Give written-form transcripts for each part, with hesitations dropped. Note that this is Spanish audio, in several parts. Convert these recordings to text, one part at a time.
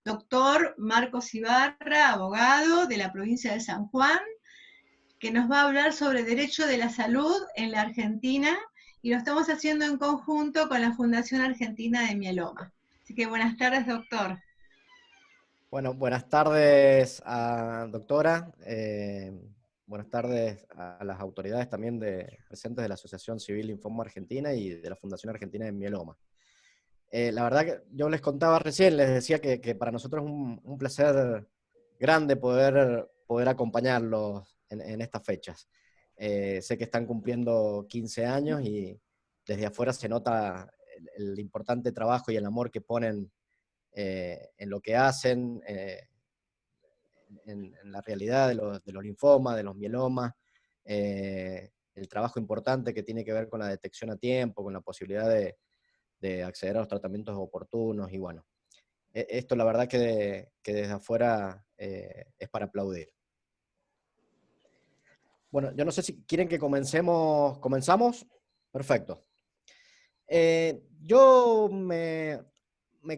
doctor Marcos Ibarra, abogado de la provincia de San Juan, que nos va a hablar sobre derecho de la salud en la Argentina, y lo estamos haciendo en conjunto con la Fundación Argentina de Mieloma. Así que buenas tardes, doctor. Bueno, buenas tardes, doctora. Buenas tardes a las autoridades también presentes de la Asociación Civil Linfoma Argentina y de la Fundación Argentina de Mieloma. La verdad que yo les contaba recién, les decía que para nosotros es un placer grande poder acompañarlos en estas fechas. Sé que están cumpliendo 15 años y desde afuera se nota el importante trabajo y el amor que ponen en lo que hacen, en la realidad de los linfomas, de los mielomas, el trabajo importante que tiene que ver con la detección a tiempo, con la posibilidad de acceder a los tratamientos oportunos, y bueno, esto la verdad que desde afuera es para aplaudir. Bueno, yo no sé si quieren que ¿comenzamos? Perfecto. Me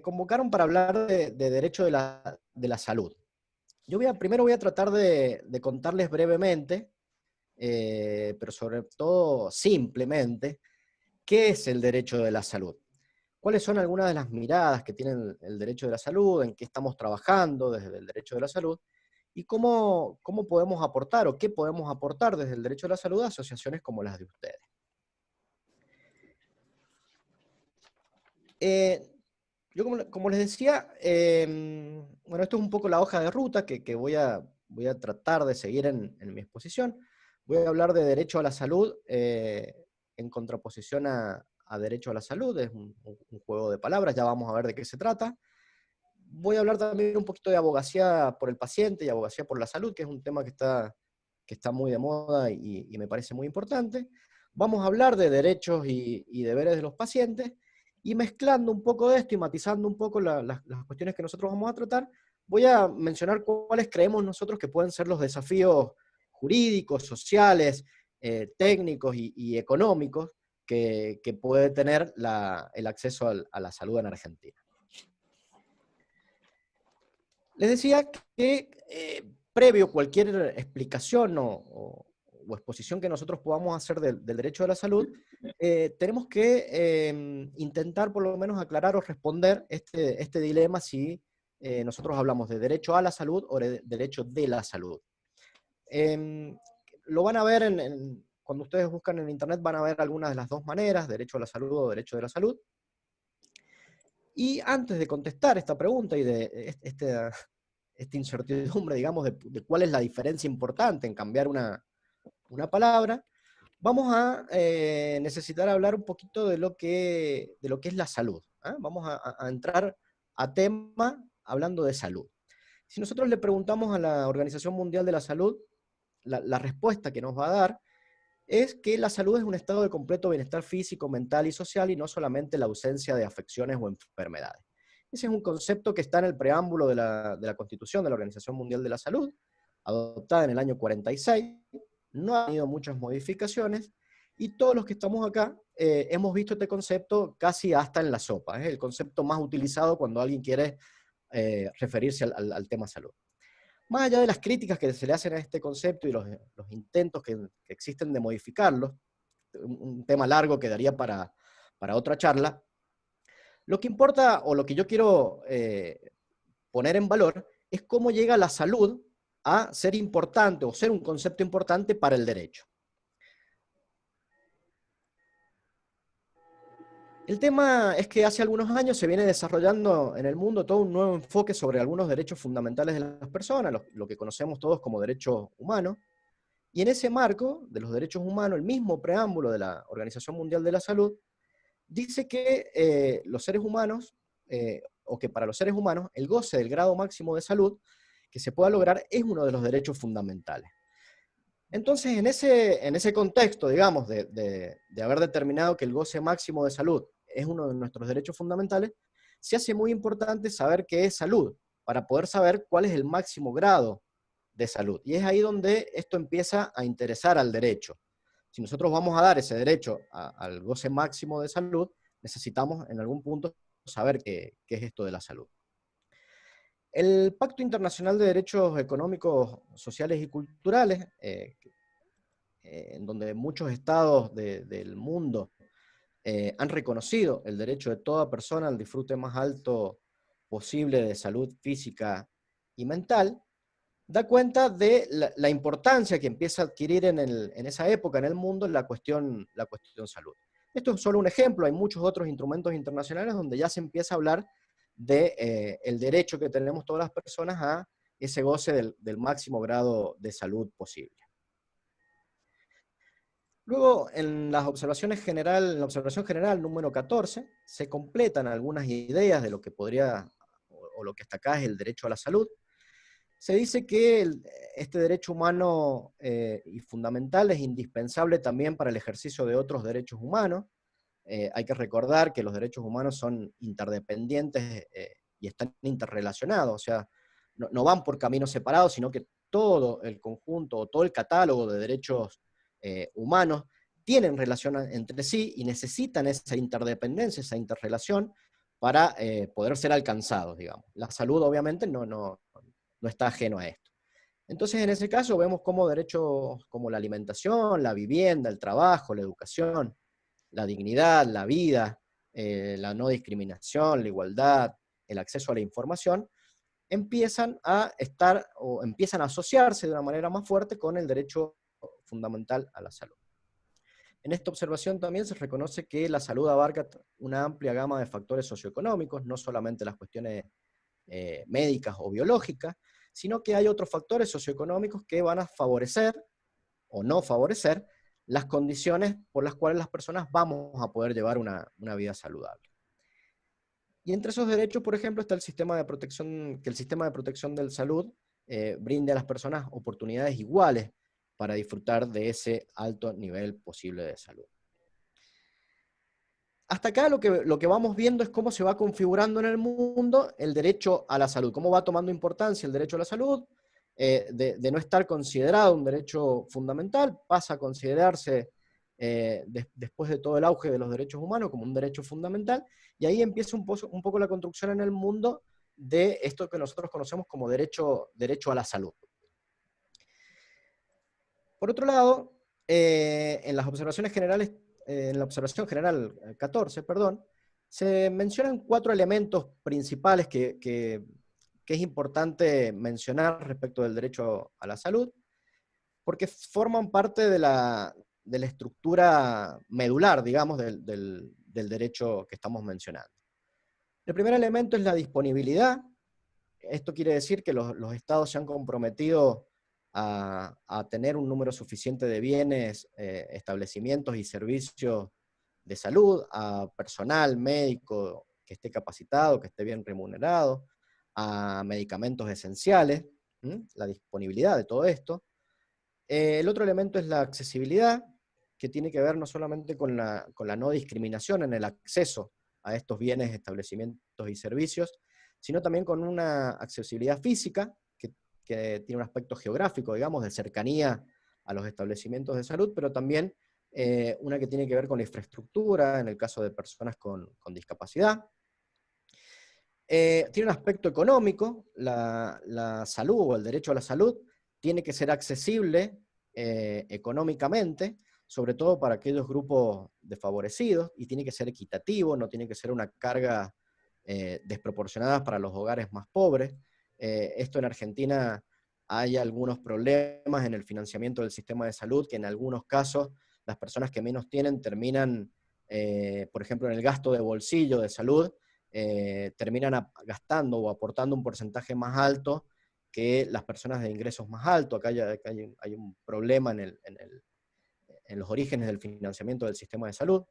convocaron para hablar de derecho de la salud. Yo primero voy a tratar de contarles brevemente, pero sobre todo simplemente, qué es el derecho de la salud. ¿Cuáles son algunas de las miradas que tiene el derecho de la salud? ¿En qué estamos trabajando desde el derecho de la salud? ¿Y cómo podemos aportar o qué podemos aportar desde el derecho de la salud a asociaciones como las de ustedes? Yo como les decía, bueno, esto es un poco la hoja de ruta que voy a tratar de seguir en mi exposición. Voy a hablar de derecho a la salud en contraposición a derecho a la salud. Es un juego de palabras, ya vamos a ver de qué se trata. Voy a hablar también un poquito de abogacía por el paciente y abogacía por la salud, que es un tema que está muy de moda y me parece muy importante. Vamos a hablar de derechos y deberes de los pacientes, y mezclando un poco de esto y matizando un poco las cuestiones que nosotros vamos a tratar, voy a mencionar cuáles creemos nosotros que pueden ser los desafíos jurídicos, sociales, técnicos y económicos que puede tener el acceso a la salud en Argentina. Les decía que previo a cualquier explicación o exposición que nosotros podamos hacer del derecho a la salud, tenemos que intentar por lo menos aclarar o responder este dilema si nosotros hablamos de derecho a la salud o de derecho de la salud. Lo van a ver cuando ustedes buscan en internet, van a ver algunas de las dos maneras, derecho a la salud o derecho de la salud. Y antes de contestar esta pregunta y de esta incertidumbre, digamos, de cuál es la diferencia importante en cambiar una palabra, vamos a necesitar hablar un poquito de lo que es la salud. Vamos a entrar a tema hablando de salud. Si nosotros le preguntamos a la Organización Mundial de la Salud, la respuesta que nos va a dar es que la salud es un estado de completo bienestar físico, mental y social, y no solamente la ausencia de afecciones o enfermedades. Ese es un concepto que está en el preámbulo de la Constitución de la Organización Mundial de la Salud, adoptada en el año 46, no ha tenido muchas modificaciones, y todos los que estamos acá hemos visto este concepto casi hasta en la sopa. Es el concepto más utilizado cuando alguien quiere referirse al tema salud. Más allá de las críticas que se le hacen a este concepto y los intentos que existen de modificarlo, un tema largo que daría para otra charla, lo que importa o lo que yo quiero poner en valor es cómo llega la salud a ser importante o ser un concepto importante para el derecho. El tema es que hace algunos años se viene desarrollando en el mundo todo un nuevo enfoque sobre algunos derechos fundamentales de las personas, lo que conocemos todos como derechos humanos. Y en ese marco de los derechos humanos, el mismo preámbulo de la Organización Mundial de la Salud dice que los seres humanos, o que para los seres humanos, el goce del grado máximo de salud que se pueda lograr es uno de los derechos fundamentales. Entonces, en ese contexto, digamos, de haber determinado que el goce máximo de salud es uno de nuestros derechos fundamentales, se hace muy importante saber qué es salud, para poder saber cuál es el máximo grado de salud. Y es ahí donde esto empieza a interesar al derecho. Si nosotros vamos a dar ese derecho al goce máximo de salud, necesitamos en algún punto saber qué es esto de la salud. El Pacto Internacional de Derechos Económicos, Sociales y Culturales, en donde muchos estados del mundo han reconocido el derecho de toda persona al disfrute más alto posible de salud física y mental, da cuenta de la importancia que empieza a adquirir en esa época en el mundo la cuestión salud. Esto es solo un ejemplo, hay muchos otros instrumentos internacionales donde ya se empieza a hablar de el derecho que tenemos todas las personas a ese goce del máximo grado de salud posible. Luego, en la observación general número 14, se completan algunas ideas de lo que podría, o lo que está acá es el derecho a la salud. Se dice que este derecho humano y fundamental es indispensable también para el ejercicio de otros derechos humanos. Hay que recordar que los derechos humanos son interdependientes y están interrelacionados, o sea, no van por caminos separados, sino que todo el conjunto o todo el catálogo de derechos humanos tienen relación entre sí y necesitan esa interdependencia, esa interrelación para poder ser alcanzados, digamos. La salud obviamente no está ajeno a esto. Entonces, en ese caso vemos cómo derechos como la alimentación, la vivienda, el trabajo, la educación, la dignidad, la vida, la no discriminación, la igualdad, el acceso a la información, empiezan a estar o empiezan a asociarse de una manera más fuerte con el derecho fundamental a la salud. En esta observación también se reconoce que la salud abarca una amplia gama de factores socioeconómicos, no solamente las cuestiones médicas o biológicas, sino que hay otros factores socioeconómicos que van a favorecer o no favorecer las condiciones por las cuales las personas vamos a poder llevar una vida saludable. Y entre esos derechos, por ejemplo, está el sistema de protección, que el sistema de protección de salud brinde a las personas oportunidades iguales para disfrutar de ese alto nivel posible de salud. Hasta acá lo que vamos viendo es cómo se va configurando en el mundo el derecho a la salud, cómo va tomando importancia el derecho a la salud, de no estar considerado un derecho fundamental, pasa a considerarse, después de todo el auge de los derechos humanos, como un derecho fundamental, y ahí empieza un poco la construcción en el mundo de esto que nosotros conocemos como derecho a la salud. Por otro lado, en las observaciones generales, en la observación general 14, perdón, se mencionan 4 elementos principales que es importante mencionar respecto del derecho a la salud, porque forman parte de la estructura medular, digamos, del derecho que estamos mencionando. El primer elemento es la disponibilidad. Esto quiere decir que los estados se han comprometido a tener un número suficiente de bienes, establecimientos y servicios de salud, a personal médico que esté capacitado, que esté bien remunerado, a medicamentos esenciales, la disponibilidad de todo esto. El otro elemento es la accesibilidad, que tiene que ver no solamente con la no discriminación en el acceso a estos bienes, establecimientos y servicios, sino también con una accesibilidad física, que tiene un aspecto geográfico, digamos, de cercanía a los establecimientos de salud, pero también una que tiene que ver con la infraestructura, en el caso de personas con discapacidad. Tiene un aspecto económico, la salud o el derecho a la salud tiene que ser accesible económicamente, sobre todo para aquellos grupos desfavorecidos, y tiene que ser equitativo, no tiene que ser una carga desproporcionada para los hogares más pobres. Esto en Argentina hay algunos problemas en el financiamiento del sistema de salud, que en algunos casos las personas que menos tienen terminan, por ejemplo, en el gasto de bolsillo de salud, terminan gastando o aportando un porcentaje más alto que las personas de ingresos más altos. Acá hay un problema en los orígenes del financiamiento del sistema de salud,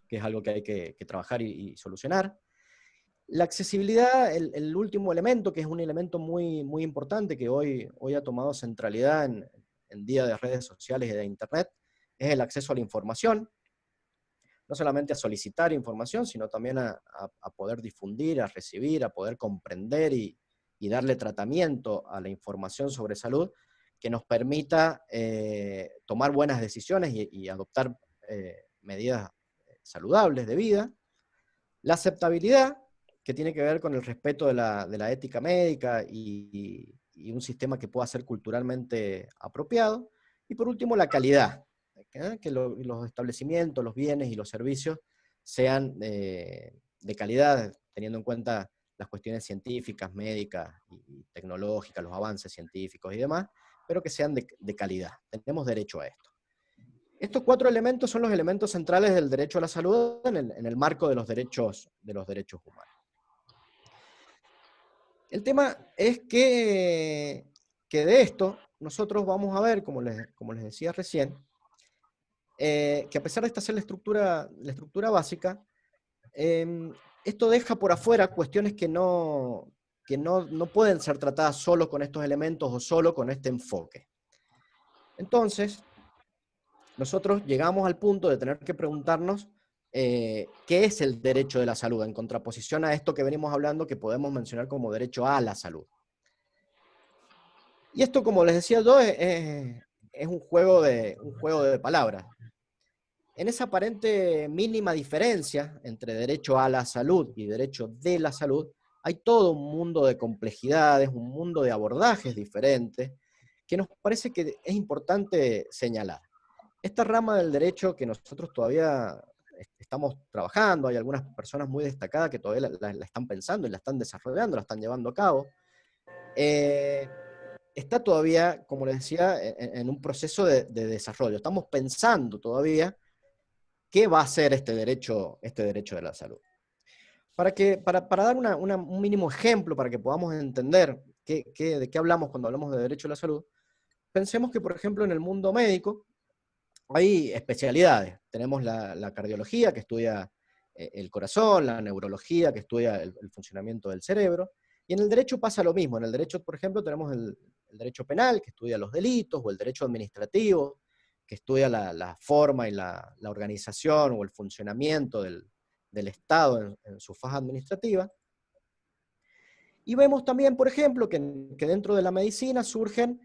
que es algo que hay que trabajar y solucionar. La accesibilidad, el último elemento, que es un elemento muy, muy importante, que hoy ha tomado centralidad en día de redes sociales y de Internet, es el acceso a la información. No solamente a solicitar información, sino también a poder difundir, a recibir, a poder comprender y darle tratamiento a la información sobre salud, que nos permita tomar buenas decisiones y adoptar medidas saludables de vida. La aceptabilidad, que tiene que ver con el respeto de la ética médica y un sistema que pueda ser culturalmente apropiado. Y por último, la calidad, que los establecimientos, los bienes y los servicios sean de calidad, teniendo en cuenta las cuestiones científicas, médicas y tecnológicas, los avances científicos y demás, pero que sean de calidad. Tenemos derecho a esto. Estos 4 elementos son los elementos centrales del derecho a la salud en el marco de los derechos humanos. El tema es que de esto nosotros vamos a ver, como les decía recién, que a pesar de esta ser la estructura básica, esto deja por afuera cuestiones que no pueden ser tratadas solo con estos elementos o solo con este enfoque. Entonces, nosotros llegamos al punto de tener que preguntarnos qué es el derecho de la salud, en contraposición a esto que venimos hablando, que podemos mencionar como derecho a la salud. Y esto, como les decía yo, es un juego de palabras. En esa aparente mínima diferencia entre derecho a la salud y derecho de la salud, hay todo un mundo de complejidades, un mundo de abordajes diferentes, que nos parece que es importante señalar. Esta rama del derecho que nosotros todavía estamos trabajando, hay algunas personas muy destacadas que todavía la están pensando y la están desarrollando, la están llevando a cabo, está todavía, como les decía, en un proceso de desarrollo. Estamos pensando todavía qué va a ser este derecho de la salud. Para dar un mínimo ejemplo, para que podamos entender de qué hablamos cuando hablamos de derecho a la salud, pensemos que, por ejemplo, en el mundo médico hay especialidades. Tenemos la cardiología, que estudia el corazón, la neurología, que estudia el funcionamiento del cerebro, y en el derecho pasa lo mismo. En el derecho, por ejemplo, tenemos el derecho penal, que estudia los delitos, o el derecho administrativo, que estudia la forma y la organización o el funcionamiento del Estado en su faz administrativa. Y vemos también, por ejemplo, que dentro de la medicina surgen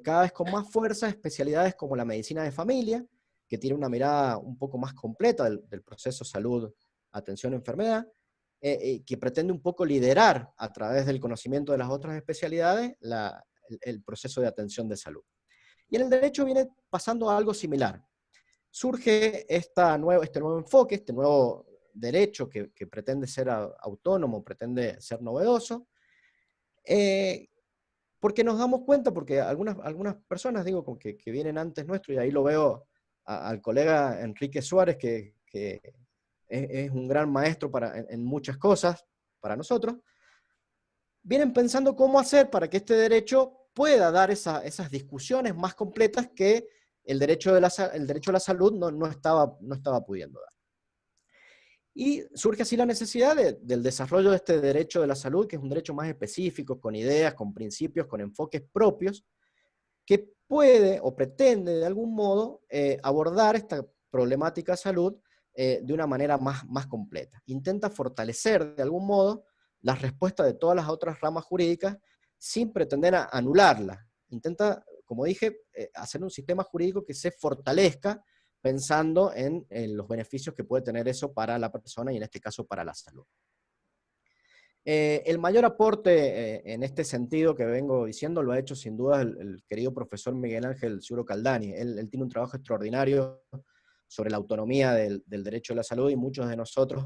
cada vez con más fuerza especialidades como la medicina de familia, que tiene una mirada un poco más completa del proceso salud, atención, enfermedad, que pretende un poco liderar a través del conocimiento de las otras especialidades el proceso de atención de salud. Y en el derecho viene pasando algo similar. Surge este nuevo enfoque, este nuevo derecho que pretende ser autónomo, pretende ser novedoso, porque nos damos cuenta, porque algunas personas, digo, que vienen antes nuestro, y ahí lo veo al colega Enrique Suárez, que es un gran maestro en muchas cosas para nosotros, vienen pensando cómo hacer para que este derecho pueda dar esas discusiones más completas que el derecho a la salud no estaba pudiendo dar. Y surge así la necesidad del desarrollo de este derecho de la salud, que es un derecho más específico, con ideas, con principios, con enfoques propios, que puede o pretende de algún modo abordar esta problemática de salud de una manera más completa. Intenta fortalecer de algún modo las respuestas de todas las otras ramas jurídicas sin pretender anularlas. Intenta, como dije, hacer un sistema jurídico que se fortalezca pensando en los beneficios que puede tener eso para la persona y en este caso para la salud. El mayor aporte en este sentido que vengo diciendo lo ha hecho sin duda el querido profesor Miguel Ángel Ciuro Caldani. Él tiene un trabajo extraordinario sobre la autonomía del derecho a la salud, y muchos de nosotros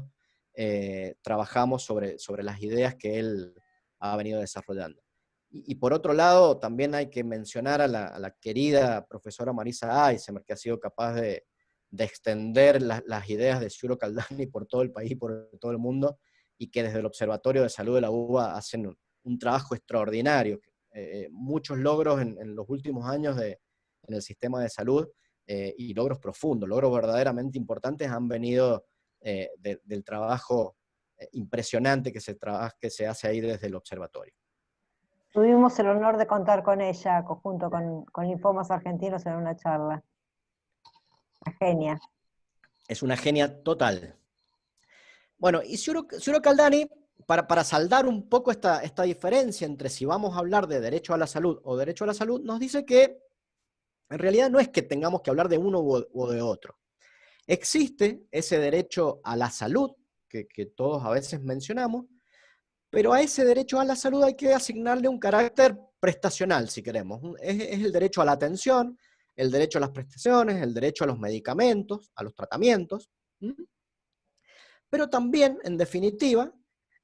trabajamos sobre las ideas que él ha venido desarrollando. Y por otro lado, también hay que mencionar a la querida profesora Marisa Eisemer, que ha sido capaz de extender las ideas de Ciuro Caldani por todo el país y por todo el mundo, y que desde el Observatorio de Salud de la UBA hacen un trabajo extraordinario. Muchos logros en los últimos años en el sistema de salud, y logros profundos, logros verdaderamente importantes han venido del trabajo impresionante que se hace ahí desde el observatorio. Tuvimos el honor de contar con ella, junto con Linfomas Argentinos, en una charla. Una genia. Es una genia total. Bueno, y Ciuro Caldani, para saldar un poco esta diferencia entre si vamos a hablar de derecho a la salud o derecho a la salud, nos dice que en realidad no es que tengamos que hablar de uno o de otro. Existe ese derecho a la salud que todos a veces mencionamos, Pero a ese derecho a la salud hay que asignarle un carácter prestacional, si queremos. Es el derecho a la atención, el derecho a las prestaciones, el derecho a los medicamentos, a los tratamientos. Pero también, en definitiva,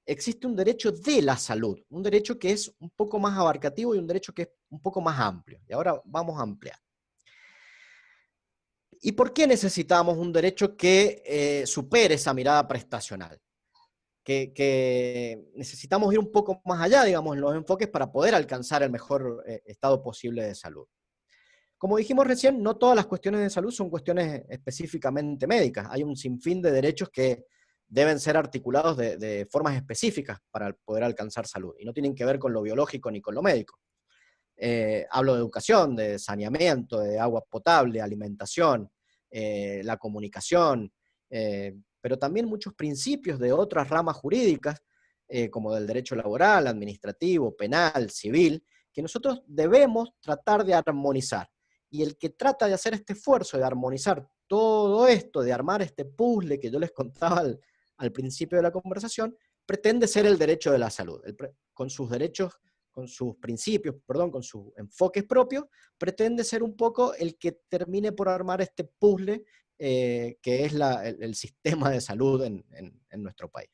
existe un derecho de la salud, un derecho que es un poco más abarcativo y un derecho que es un poco más amplio. Y ahora vamos a ampliar. ¿Y por qué necesitamos un derecho que supere esa mirada prestacional? Que necesitamos ir un poco más allá, digamos, en los enfoques para poder alcanzar el mejor estado posible de salud. Como dijimos recién, no todas las cuestiones de salud son cuestiones específicamente médicas. Hay un sinfín de derechos que deben ser articulados de formas específicas para poder alcanzar salud, y no tienen que ver con lo biológico ni con lo médico. Hablo de educación, de saneamiento, de agua potable, alimentación, la comunicación, pero también muchos principios de otras ramas jurídicas, como del derecho laboral, administrativo, penal, civil, que nosotros debemos tratar de armonizar. Y el que trata de hacer este esfuerzo de armonizar todo esto, de armar este puzzle que yo les contaba al principio de la conversación, pretende ser el derecho de la salud, con sus derechos, con sus principios, perdón, con sus enfoques propios, pretende ser un poco el que termine por armar este puzzle que es el sistema de salud en nuestro país.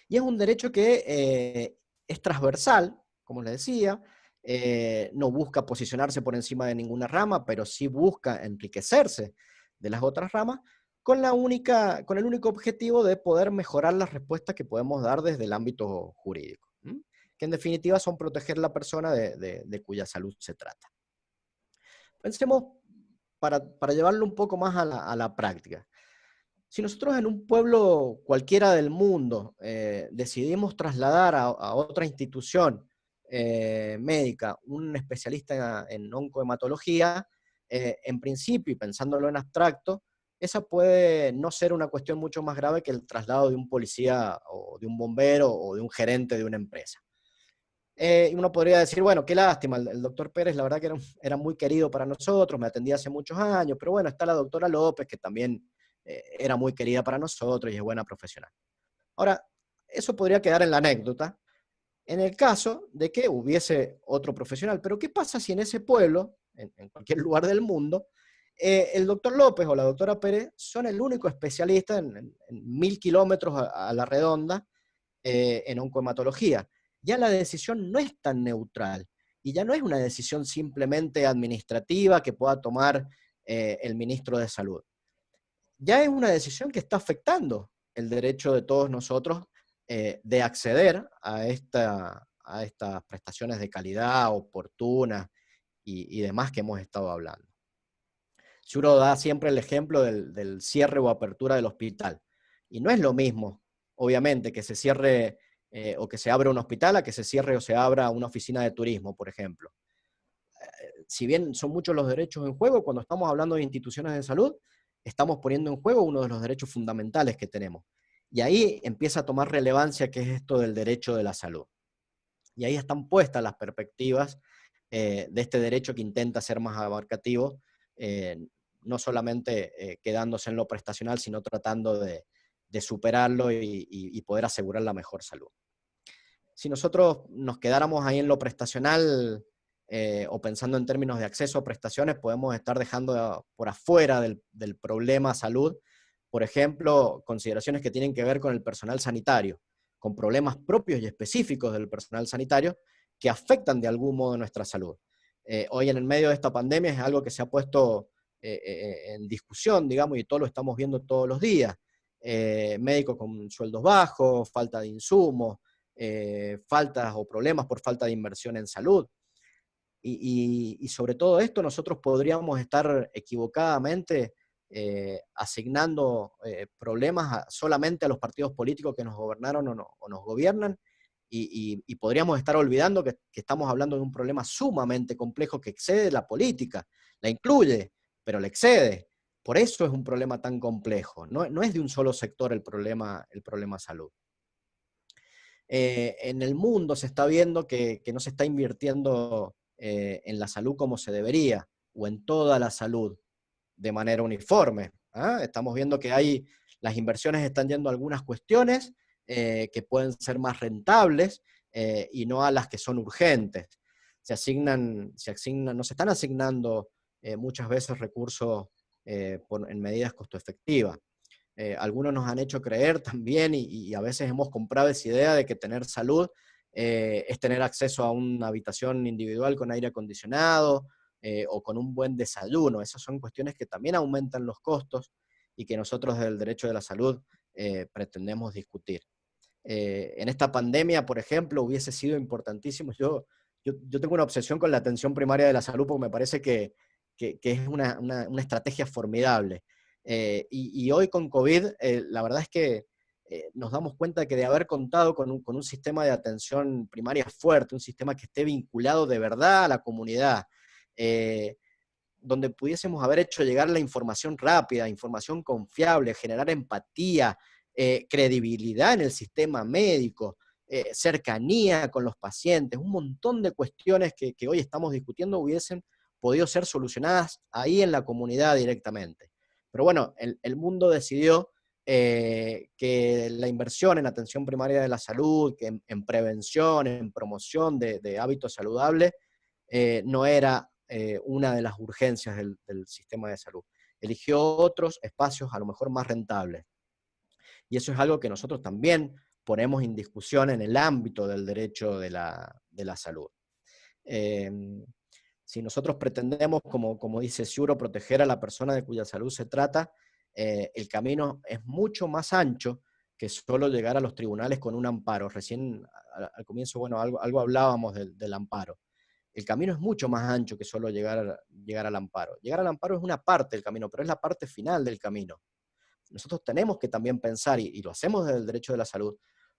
Y es un derecho que es transversal, como les decía, no busca posicionarse por encima de ninguna rama, pero sí busca enriquecerse de las otras ramas, con el único objetivo de poder mejorar las respuestas que podemos dar desde el ámbito jurídico, que en definitiva son proteger la persona de cuya salud se trata. Pensemos, para llevarlo un poco más a la práctica. Si nosotros en un pueblo cualquiera del mundo decidimos trasladar a otra institución médica un especialista en oncohematología, en principio, y pensándolo en abstracto, esa puede no ser una cuestión mucho más grave que el traslado de un policía o de un bombero o de un gerente de una empresa. Y uno podría decir, bueno, qué lástima, el doctor Pérez la verdad que era muy querido para nosotros, me atendía hace muchos años, pero bueno, está la doctora López, que también era muy querida para nosotros y es buena profesional. Ahora, eso podría quedar en la anécdota, en el caso de que hubiese otro profesional. Pero ¿qué pasa si en ese pueblo, en cualquier lugar del mundo, el doctor López o la doctora Pérez son el único especialista en 1000 kilómetros a la redonda en oncohematología? Ya la decisión no es tan neutral y ya no es una decisión simplemente administrativa que pueda tomar el ministro de Salud. Ya es una decisión que está afectando el derecho de todos nosotros de acceder a estas prestaciones de calidad, oportunas y demás que hemos estado hablando. Si uno da siempre el ejemplo del cierre o apertura del hospital, y no es lo mismo, obviamente, que se cierre o que se abra un hospital a que se cierre o se abra una oficina de turismo, por ejemplo. Si bien son muchos los derechos en juego, cuando estamos hablando de instituciones de salud, estamos poniendo en juego uno de los derechos fundamentales que tenemos. Y ahí empieza a tomar relevancia qué es esto del derecho de la salud. Y ahí están puestas las perspectivas de este derecho que intenta ser más abarcativo, no solamente quedándose en lo prestacional, sino tratando de superarlo y poder asegurar la mejor salud. Si nosotros nos quedáramos ahí en lo prestacional, o pensando en términos de acceso a prestaciones, podemos estar dejando por afuera del problema salud, por ejemplo, consideraciones que tienen que ver con el personal sanitario, con problemas propios y específicos del personal sanitario que afectan de algún modo nuestra salud. Hoy en el medio de esta pandemia es algo que se ha puesto en discusión, digamos, y todo lo estamos viendo todos los días. Médicos con sueldos bajos, falta de insumos, faltas o problemas por falta de inversión en salud. Y sobre todo esto nosotros podríamos estar equivocadamente asignando problemas solamente a los partidos políticos que nos gobernaron o nos gobiernan, y podríamos estar olvidando que estamos hablando de un problema sumamente complejo que excede la política, la incluye, pero la excede. Por eso es un problema tan complejo. No es de un solo sector el problema salud. En el mundo se está viendo que no se está invirtiendo en la salud como se debería, o en toda la salud de manera uniforme. Estamos viendo que las inversiones están yendo a algunas cuestiones que pueden ser más rentables y no a las que son urgentes. No se están asignando muchas veces recursos en medidas costo efectivas. Algunos nos han hecho creer también, y a veces hemos comprado esa idea de que tener salud es tener acceso a una habitación individual con aire acondicionado o con un buen desayuno. Esas son cuestiones que también aumentan los costos y que nosotros del derecho de la salud pretendemos discutir. En esta pandemia, por ejemplo, hubiese sido importantísimo. Yo tengo una obsesión con la atención primaria de la salud porque me parece que es una estrategia formidable. Y hoy con COVID, la verdad es que nos damos cuenta que de haber contado con un sistema de atención primaria fuerte, un sistema que esté vinculado de verdad a la comunidad, donde pudiésemos haber hecho llegar la información rápida, información confiable, generar empatía, credibilidad en el sistema médico, cercanía con los pacientes, un montón de cuestiones que hoy estamos discutiendo hubiesen podido ser solucionadas ahí en la comunidad directamente. Pero bueno, el mundo decidió que la inversión en atención primaria de la salud, que en prevención, en promoción de hábitos saludables, no era una de las urgencias del sistema de salud. Eligió otros espacios a lo mejor más rentables. Y eso es algo que nosotros también ponemos en discusión en el ámbito del derecho de la salud. Si nosotros pretendemos, como dice Ciuro, proteger a la persona de cuya salud se trata, el camino es mucho más ancho que solo llegar a los tribunales con un amparo. Recién al comienzo, bueno, algo hablábamos del amparo. El camino es mucho más ancho que solo llegar al amparo. Llegar al amparo es una parte del camino, pero es la parte final del camino. Nosotros tenemos que también pensar, y lo hacemos desde el derecho de la salud,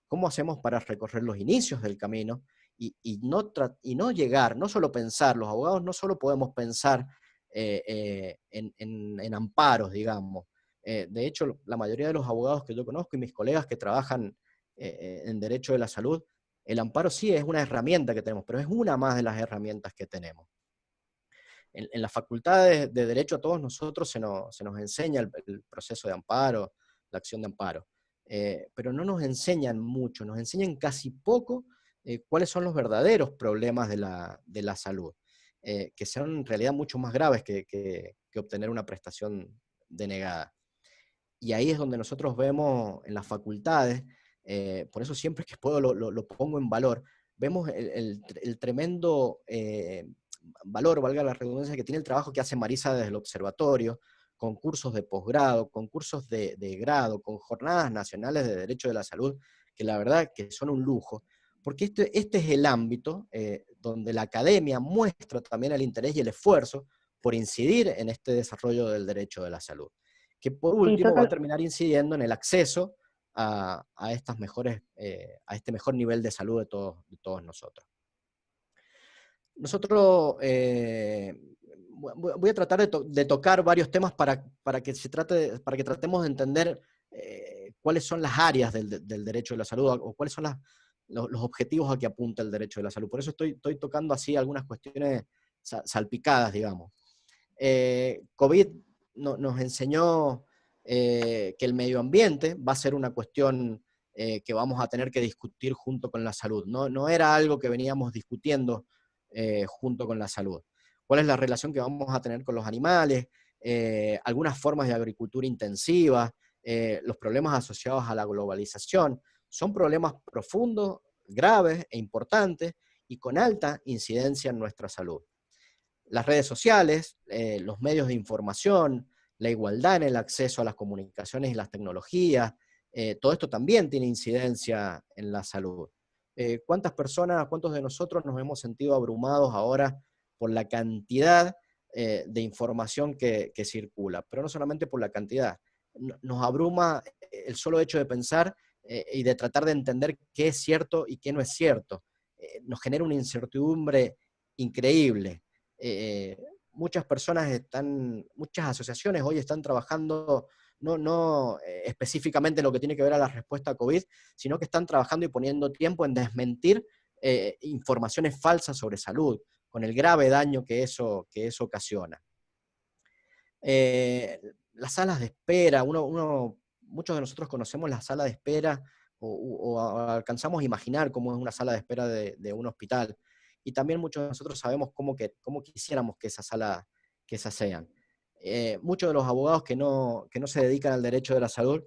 cómo hacemos para recorrer los inicios del camino y no llegar, no solo pensar, los abogados no solo podemos pensar en amparos, digamos. De hecho, la mayoría de los abogados que yo conozco y mis colegas que trabajan en derecho de la salud, el amparo sí es una herramienta que tenemos, pero es una más de las herramientas que tenemos. En la facultad de Derecho a todos nosotros se nos enseña el proceso de amparo, la acción de amparo, pero no nos enseñan mucho, nos enseñan casi poco cuáles son los verdaderos problemas de la salud, que son en realidad mucho más graves que obtener una prestación denegada. Y ahí es donde nosotros vemos en las facultades, por eso siempre que puedo lo pongo en valor, vemos el tremendo valor, valga la redundancia, que tiene el trabajo que hace Marisa desde el observatorio, con cursos de posgrado, con cursos de grado, con jornadas nacionales de Derecho de la Salud, que la verdad que son un lujo, porque este es el ámbito donde la academia muestra también el interés y el esfuerzo por incidir en este desarrollo del derecho de la salud, que por último va a terminar incidiendo en el acceso a estas mejores, a este mejor nivel de salud de todos nosotros. Nosotros voy a tratar de tocar varios temas para que tratemos de entender cuáles son las áreas del derecho de la salud o cuáles son los objetivos a que apunta el derecho de la salud. Por eso estoy tocando así algunas cuestiones salpicadas, digamos. COVID nos enseñó que el medio ambiente va a ser una cuestión que vamos a tener que discutir junto con la salud. No era algo que veníamos discutiendo junto con la salud. ¿Cuál es la relación que vamos a tener con los animales? Algunas formas de agricultura intensiva, los problemas asociados a la globalización. Son problemas profundos, graves e importantes y con alta incidencia en nuestra salud. Las redes sociales, los medios de información, la igualdad en el acceso a las comunicaciones y las tecnologías, todo esto también tiene incidencia en la salud. ¿Cuántas personas, cuántos de nosotros nos hemos sentido abrumados ahora por la cantidad de información que circula? Pero no solamente por la cantidad, nos abruma el solo hecho de pensar y de tratar de entender qué es cierto y qué no es cierto. Nos genera una incertidumbre increíble. Muchas asociaciones hoy están trabajando no específicamente en lo que tiene que ver a la respuesta a COVID, sino que están trabajando y poniendo tiempo en desmentir informaciones falsas sobre salud, con el grave daño que eso ocasiona. Las salas de espera, muchos de nosotros conocemos la sala de espera alcanzamos a imaginar cómo es una sala de espera de un hospital. Y también muchos de nosotros sabemos cómo quisiéramos que esas sean. Muchos de los abogados que no se dedican al derecho de la salud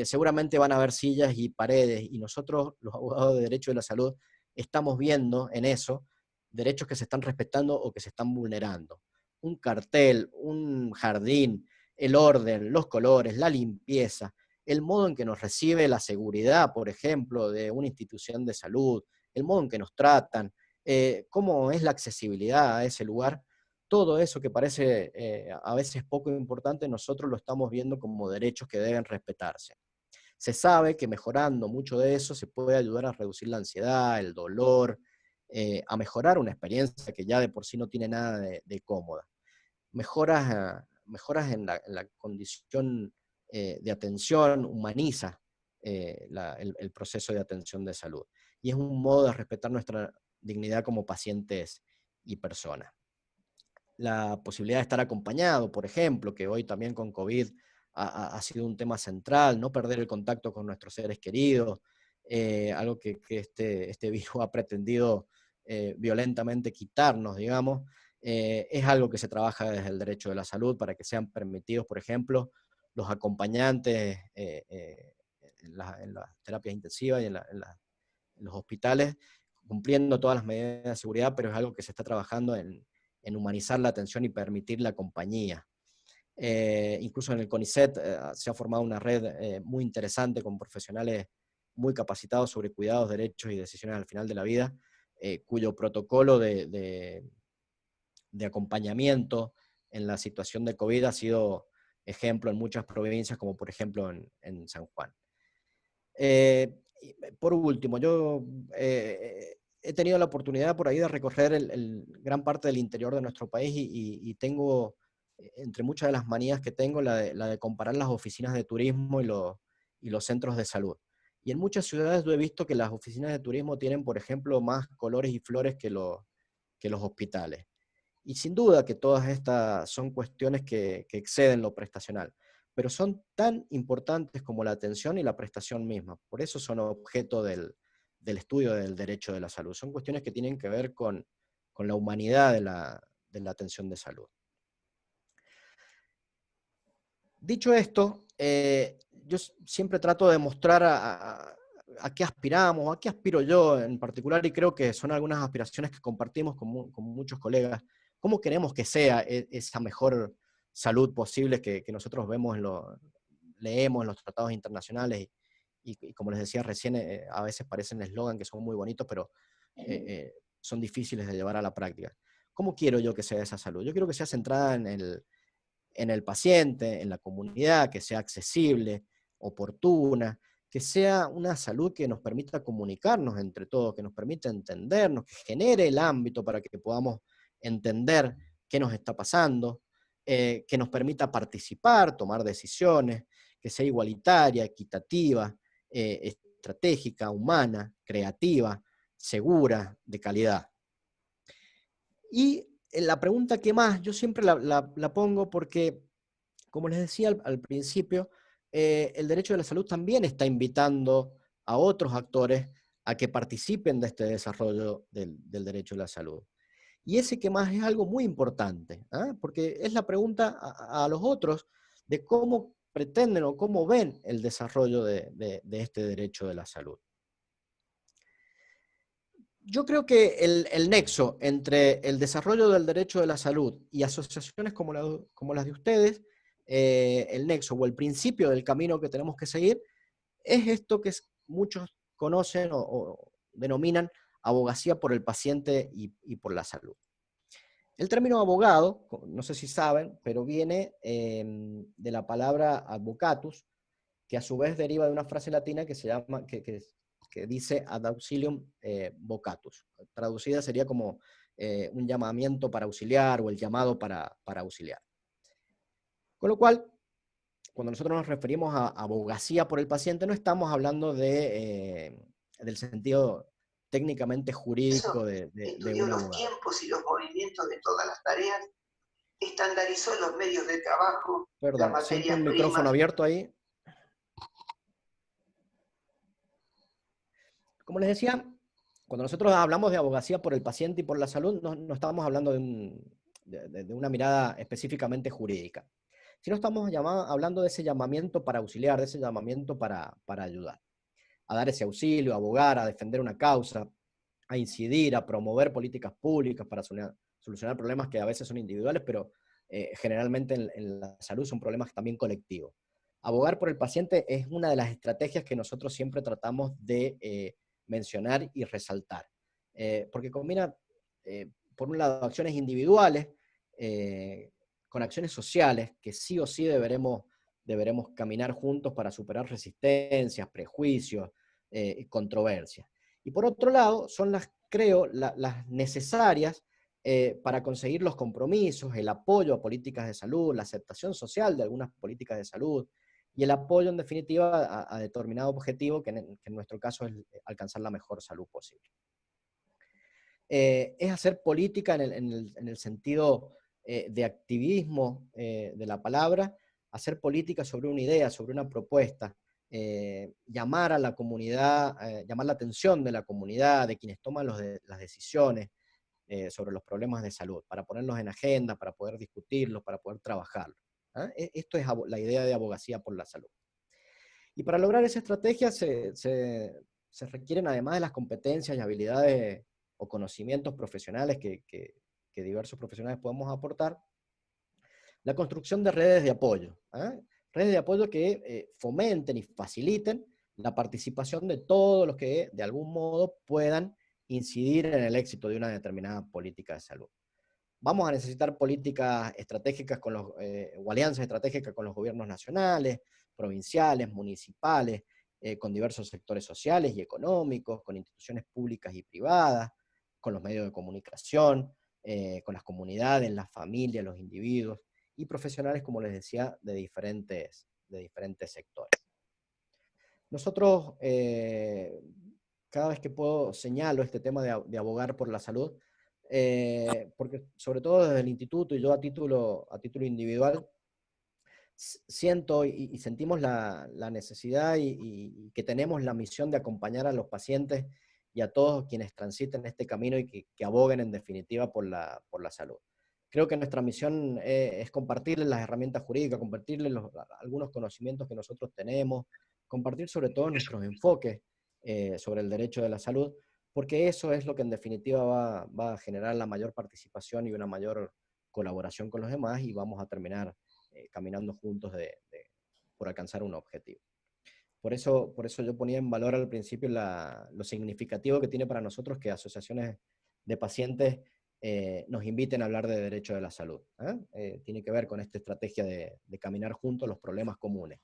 seguramente van a ver sillas y paredes, y nosotros, los abogados de derecho de la salud, estamos viendo en eso derechos que se están respetando o que se están vulnerando. Un cartel, un jardín, el orden, los colores, la limpieza, el modo en que nos recibe la seguridad, por ejemplo, de una institución de salud, el modo en que nos tratan, cómo es la accesibilidad a ese lugar. Todo eso que parece a veces poco importante, nosotros lo estamos viendo como derechos que deben respetarse. Se sabe que mejorando mucho de eso se puede ayudar a reducir la ansiedad, el dolor, a mejorar una experiencia que ya de por sí no tiene nada de cómoda. Mejoras en la condición de atención, humaniza el proceso de atención de salud. Y es un modo de respetar nuestra dignidad como pacientes y personas. La posibilidad de estar acompañado, por ejemplo, que hoy también con COVID ha sido un tema central, no perder el contacto con nuestros seres queridos, algo que este virus ha pretendido violentamente quitarnos, digamos, es algo que se trabaja desde el derecho de la salud para que sean permitidos, por ejemplo, los acompañantes en las terapias intensivas y en los hospitales, cumpliendo todas las medidas de seguridad, pero es algo que se está trabajando en humanizar la atención y permitir la compañía. Incluso en el CONICET se ha formado una red muy interesante con profesionales muy capacitados sobre cuidados, derechos y decisiones al final de la vida, cuyo protocolo de acompañamiento en la situación de COVID ha sido ejemplo en muchas provincias, como por ejemplo en San Juan. Por último, yo he tenido la oportunidad por ahí de recorrer gran parte del interior de nuestro país y tengo, entre muchas de las manías que tengo, la de comparar las oficinas de turismo y los centros de salud. Y en muchas ciudades yo he visto que las oficinas de turismo tienen, por ejemplo, más colores y flores que los hospitales. Y sin duda que todas estas son cuestiones que exceden lo prestacional, pero son tan importantes como la atención y la prestación misma. Por eso son objeto del estudio del derecho de la salud. Son cuestiones que tienen que ver con la humanidad de la atención de salud. Dicho esto, yo siempre trato de mostrar a qué aspiramos, a qué aspiro yo en particular, y creo que son algunas aspiraciones que compartimos con muchos colegas. ¿Cómo queremos que sea esa mejor salud posible que nosotros vemos leemos en los tratados internacionales? Y como les decía recién, a veces parecen eslogan que son muy bonitos, pero son difíciles de llevar a la práctica. ¿Cómo quiero yo que sea esa salud? Yo quiero que sea centrada en el paciente, en la comunidad, que sea accesible, oportuna, que sea una salud que nos permita comunicarnos entre todos, que nos permita entendernos, que genere el ámbito para que podamos entender qué nos está pasando, que nos permita participar, tomar decisiones, que sea igualitaria, equitativa, estratégica, humana, creativa, segura, de calidad. Y la pregunta que más, yo siempre la pongo porque, como les decía al principio, el derecho de la salud también está invitando a otros actores a que participen de este desarrollo del derecho de la salud. Y ese que más es algo muy importante, porque es la pregunta a los otros de cómo pretenden o cómo ven el desarrollo de este derecho de la salud. Yo creo que el nexo entre el desarrollo del derecho de la salud y asociaciones como las de ustedes, el nexo o el principio del camino que tenemos que seguir, es esto que muchos conocen o denominan abogacía por el paciente y por la salud. El término abogado, no sé si saben, pero viene de la palabra advocatus, que a su vez deriva de una frase latina que se llama, que dice ad auxilium vocatus. Traducida sería como un llamamiento para auxiliar o el llamado para auxiliar. Con lo cual, cuando nosotros nos referimos a abogacía por el paciente, no estamos hablando del sentido técnicamente jurídico de un abogado. Los tiempos y los movimientos de todas las tareas, estandarizó los medios de trabajo, Perdón, la siento materia un micrófono prima. abierto ahí. Como les decía, cuando nosotros hablamos de abogacía por el paciente y por la salud, no estamos hablando de una mirada específicamente jurídica, sino estamos hablando de ese llamamiento para auxiliar, de ese llamamiento para ayudar, a dar ese auxilio, a abogar, a defender una causa, a incidir, a promover políticas públicas para solucionar problemas que a veces son individuales, pero generalmente en la salud son problemas también colectivos. Abogar por el paciente es una de las estrategias que nosotros siempre tratamos de mencionar y resaltar, porque combina, por un lado, acciones individuales con acciones sociales, que sí o sí deberemos caminar juntos para superar resistencias, prejuicios, controversias. Y por otro lado, son las necesarias para conseguir los compromisos, el apoyo a políticas de salud, la aceptación social de algunas políticas de salud, y el apoyo, en definitiva, a determinado objetivo, que en nuestro caso es alcanzar la mejor salud posible. Es hacer política en el sentido de activismo de la palabra, hacer política sobre una idea, sobre una propuesta, llamar a la comunidad, llamar la atención de la comunidad, de quienes toman las decisiones sobre los problemas de salud, para ponerlos en agenda, para poder discutirlos, para poder trabajarlos. Esto es la idea de abogacía por la salud. Y para lograr esa estrategia se requieren, además de las competencias y habilidades o conocimientos profesionales que diversos profesionales podemos aportar, la construcción de redes de apoyo. Redes de apoyo que fomenten y faciliten la participación de todos los que de algún modo puedan incidir en el éxito de una determinada política de salud. Vamos a necesitar políticas estratégicas o alianzas estratégicas con los gobiernos nacionales, provinciales, municipales, con diversos sectores sociales y económicos, con instituciones públicas y privadas, con los medios de comunicación, con las comunidades, las familias, los individuos, y profesionales, como les decía, de diferentes sectores. Nosotros, cada vez que puedo, señalo este tema de abogar por la salud, porque sobre todo desde el instituto y yo a título individual, siento y sentimos la necesidad y que tenemos la misión de acompañar a los pacientes y a todos quienes transiten este camino y que aboguen en definitiva por la salud. Creo que nuestra misión es compartirles las herramientas jurídicas, compartirles algunos conocimientos que nosotros tenemos, compartir sobre todo nuestros enfoques sobre el derecho de la salud, porque eso es lo que en definitiva va a generar la mayor participación y una mayor colaboración con los demás, y vamos a terminar caminando juntos por alcanzar un objetivo. Por eso yo ponía en valor al principio lo significativo que tiene para nosotros que asociaciones de pacientes nos inviten a hablar de derecho de la salud. Tiene que ver con esta estrategia de caminar juntos los problemas comunes.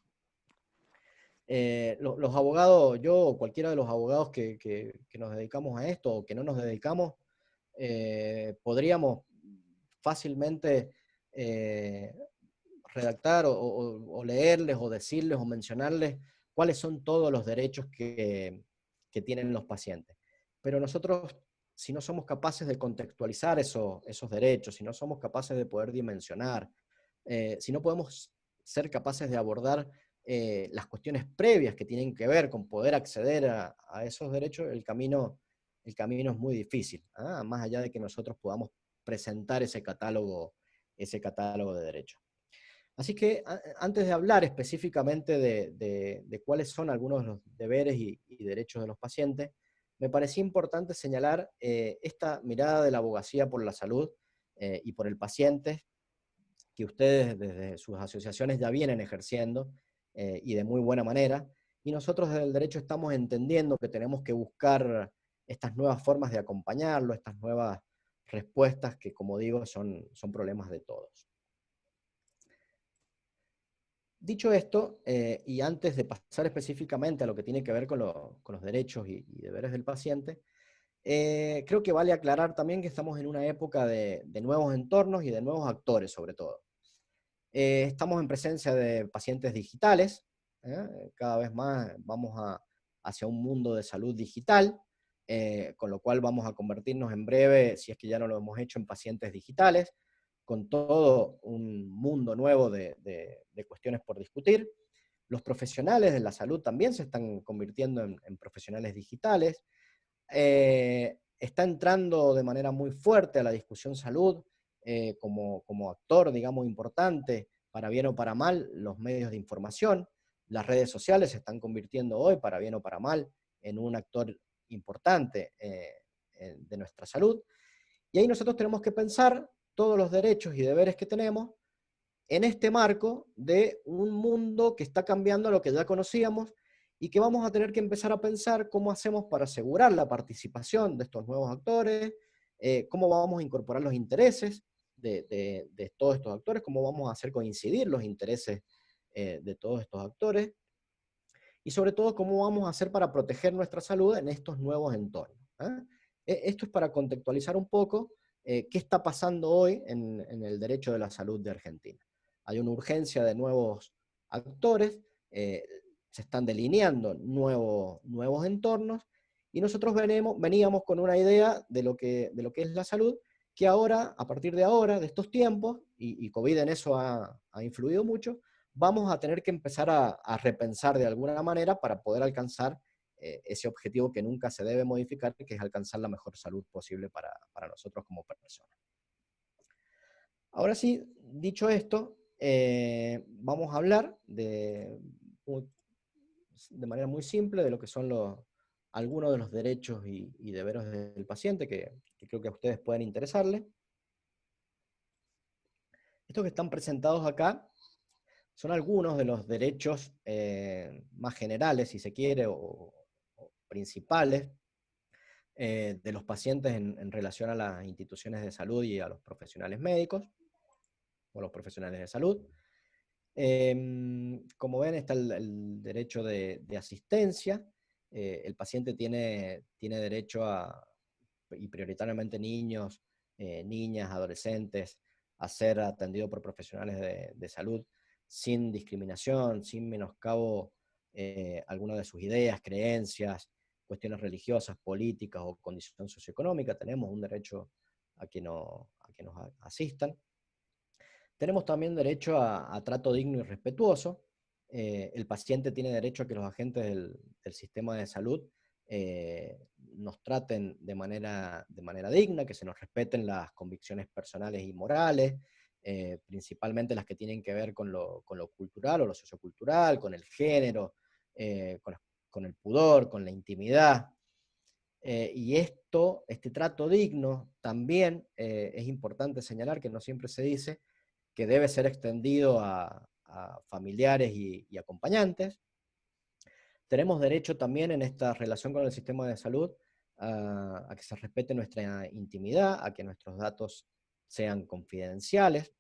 Los abogados, yo o cualquiera de los abogados que nos dedicamos a esto o que no nos dedicamos, podríamos fácilmente redactar o leerles o decirles o mencionarles cuáles son todos los derechos que tienen los pacientes. Pero nosotros, si no somos capaces de contextualizar esos derechos, si no somos capaces de poder dimensionar, si no podemos ser capaces de abordar las cuestiones previas que tienen que ver con poder acceder a esos derechos, el camino es muy difícil, más allá de que nosotros podamos presentar ese catálogo de derechos. Así que antes de hablar específicamente de cuáles son algunos de los deberes y derechos de los pacientes, me parecía importante señalar esta mirada de la abogacía por la salud y por el paciente, que ustedes desde sus asociaciones ya vienen ejerciendo y de muy buena manera, y nosotros desde el derecho estamos entendiendo que tenemos que buscar estas nuevas formas de acompañarlo, estas nuevas respuestas que, como digo, son problemas de todos. Dicho esto, y antes de pasar específicamente a lo que tiene que ver con los derechos y deberes del paciente, creo que vale aclarar también que estamos en una época de nuevos entornos y de nuevos actores, sobre todo. Estamos en presencia de pacientes digitales, cada vez más vamos hacia un mundo de salud digital, con lo cual vamos a convertirnos en breve, si es que ya no lo hemos hecho, en pacientes digitales, con todo un mundo nuevo de cuestiones por discutir. Los profesionales de la salud también se están convirtiendo en profesionales digitales. Está entrando de manera muy fuerte a la discusión salud como actor, digamos, importante, para bien o para mal, los medios de información. Las redes sociales se están convirtiendo hoy, para bien o para mal, en un actor importante de nuestra salud. Y ahí nosotros tenemos que pensar todos los derechos y deberes que tenemos en este marco de un mundo que está cambiando a lo que ya conocíamos y que vamos a tener que empezar a pensar cómo hacemos para asegurar la participación de estos nuevos actores, cómo vamos a incorporar los intereses de todos estos actores, cómo vamos a hacer coincidir los intereses de todos estos actores, y sobre todo cómo vamos a hacer para proteger nuestra salud en estos nuevos entornos. Esto es para contextualizar un poco qué está pasando hoy en el derecho de la salud de Argentina. Hay una urgencia de nuevos actores, se están delineando nuevos entornos, y nosotros veníamos con una idea de lo que es la salud, que ahora, a partir de ahora, de estos tiempos, y COVID en eso ha influido mucho, vamos a tener que empezar a repensar de alguna manera para poder alcanzar ese objetivo que nunca se debe modificar, que es alcanzar la mejor salud posible para nosotros como personas. Ahora sí, dicho esto, vamos a hablar de manera muy simple de lo que son algunos de los derechos y deberes del paciente que creo que a ustedes pueden interesarles. Estos que están presentados acá son algunos de los derechos más generales, si se quiere, o principales de los pacientes en relación a las instituciones de salud y a los profesionales médicos, o los profesionales de salud. Como ven, está el derecho de asistencia. El paciente tiene derecho y prioritariamente niños, niñas, adolescentes, a ser atendido por profesionales de salud sin discriminación, sin menoscabo alguna de sus ideas, creencias, cuestiones religiosas, políticas o condición socioeconómica. Tenemos un derecho a que nos asistan. Tenemos también derecho a trato digno y respetuoso. El paciente tiene derecho a que los agentes del sistema de salud nos traten de manera digna, que se nos respeten las convicciones personales y morales, principalmente las que tienen que ver con lo cultural o lo sociocultural, con el género, con el pudor, con la intimidad. Y este trato digno también es importante señalar, que no siempre se dice, que debe ser extendido a familiares y acompañantes. Tenemos derecho también en esta relación con el sistema de salud a que se respete nuestra intimidad, a que nuestros datos sean confidenciales.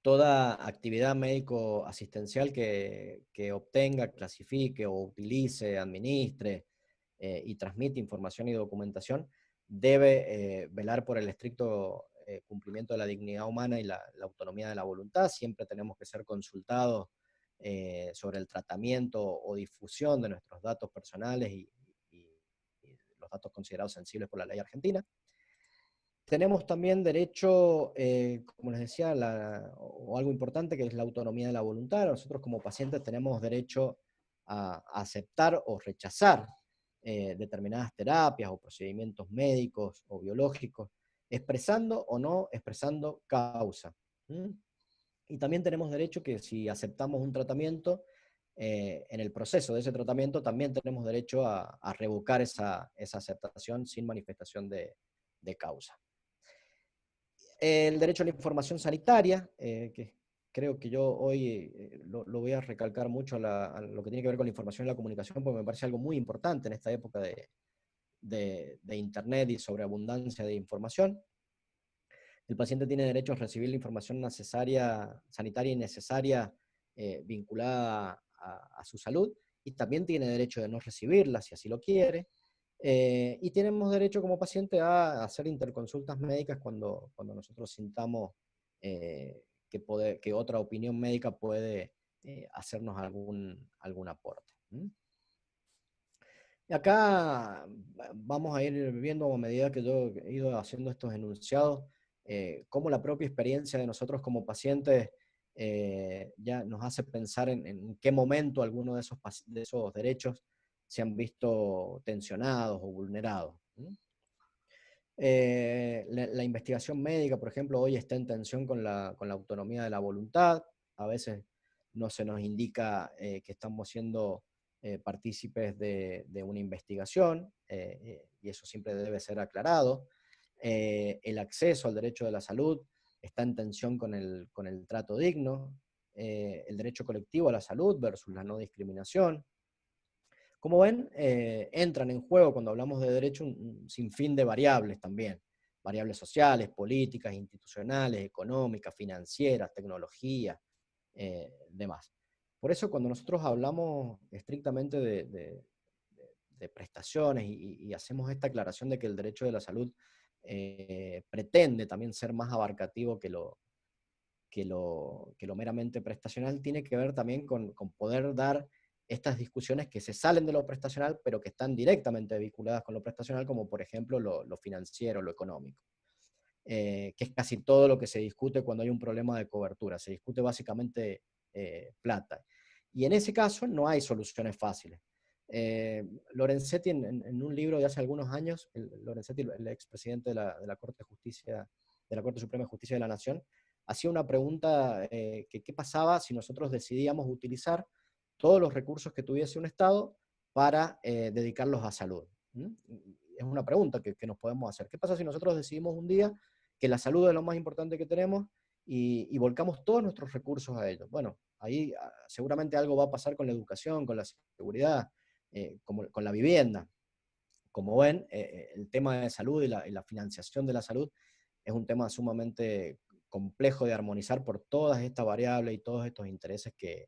Toda actividad médico-asistencial que obtenga, clasifique o utilice, administre y transmite información y documentación debe velar por el estricto cumplimiento de la dignidad humana y la autonomía de la voluntad. Siempre tenemos que ser consultados sobre el tratamiento o difusión de nuestros datos personales y los datos considerados sensibles por la ley argentina. Tenemos también derecho, como les decía, o algo importante, que es la autonomía de la voluntad. Nosotros como pacientes tenemos derecho a aceptar o rechazar determinadas terapias o procedimientos médicos o biológicos, expresando o no expresando causa. Y también tenemos derecho que si aceptamos un tratamiento, en el proceso de ese tratamiento también tenemos derecho a revocar esa aceptación sin manifestación de causa. El derecho a la información sanitaria, que creo que yo hoy lo voy a recalcar mucho a lo que tiene que ver con la información y la comunicación, porque me parece algo muy importante en esta época de Internet y sobreabundancia de información. El paciente tiene derecho a recibir la información sanitaria y necesaria vinculada a su salud, y también tiene derecho de no recibirla si así lo quiere. Y tenemos derecho como paciente a hacer interconsultas médicas cuando nosotros sintamos que otra opinión médica puede hacernos algún aporte. Y acá vamos a ir viendo, a medida que yo he ido haciendo estos enunciados, cómo la propia experiencia de nosotros como pacientes ya nos hace pensar en qué momento algunos de esos derechos se han visto tensionados o vulnerados. La investigación médica, por ejemplo, hoy está en tensión con la autonomía de la voluntad. A veces no se nos indica que estamos siendo partícipes de una investigación, y eso siempre debe ser aclarado. El acceso al derecho de la salud está en tensión con el trato digno, el derecho colectivo a la salud versus la no discriminación. Como ven, entran en juego cuando hablamos de derecho un sinfín de variables también. Variables sociales, políticas, institucionales, económicas, financieras, tecnología, demás. Por eso cuando nosotros hablamos estrictamente de prestaciones y hacemos esta aclaración de que el derecho de la salud pretende también ser más abarcativo que lo meramente prestacional, tiene que ver también con poder dar estas discusiones que se salen de lo prestacional, pero que están directamente vinculadas con lo prestacional, como por ejemplo lo financiero, lo económico, que es casi todo lo que se discute cuando hay un problema de cobertura. Se discute básicamente plata. Y en ese caso no hay soluciones fáciles. Lorenzetti, en un libro de hace algunos años, Lorenzetti, el expresidente de la Corte de Justicia, de la Corte Suprema de Justicia de la Nación, hacía una pregunta que qué pasaba si nosotros decidíamos utilizar todos los recursos que tuviese un Estado para dedicarlos a salud. Es una pregunta que nos podemos hacer. ¿Qué pasa si nosotros decidimos un día que la salud es lo más importante que tenemos y volcamos todos nuestros recursos a ello? Bueno, ahí seguramente algo va a pasar con la educación, con la seguridad, con la vivienda. Como ven, el tema de salud y la financiación de la salud es un tema sumamente complejo de armonizar por todas estas variables y todos estos intereses que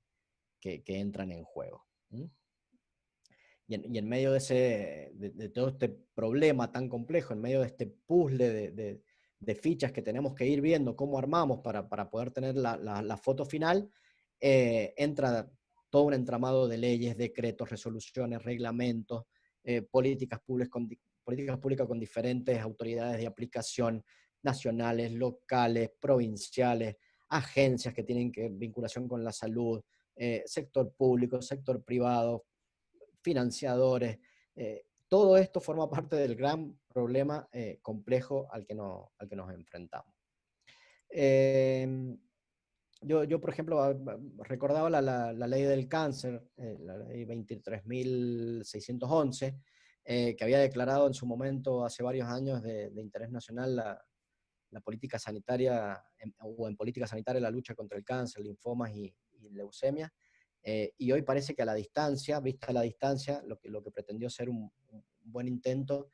entran en juego. Y en medio de todo este problema tan complejo, en medio de este puzzle de fichas que tenemos que ir viendo cómo armamos para poder tener la foto final, entra todo un entramado de leyes, decretos, resoluciones, reglamentos, políticas públicas con diferentes autoridades de aplicación, nacionales, locales, provinciales, agencias que tienen vinculación con la salud, sector público, sector privado, financiadores. Todo esto forma parte del gran problema complejo al que nos enfrentamos. Yo, por ejemplo, recordaba la ley del cáncer, la ley 23.611, que había declarado en su momento, hace varios años, de interés nacional la política sanitaria, o en política sanitaria la lucha contra el cáncer, linfomas y leucemia. Y hoy parece que a la distancia, vista a la distancia, lo que pretendió ser un buen intento,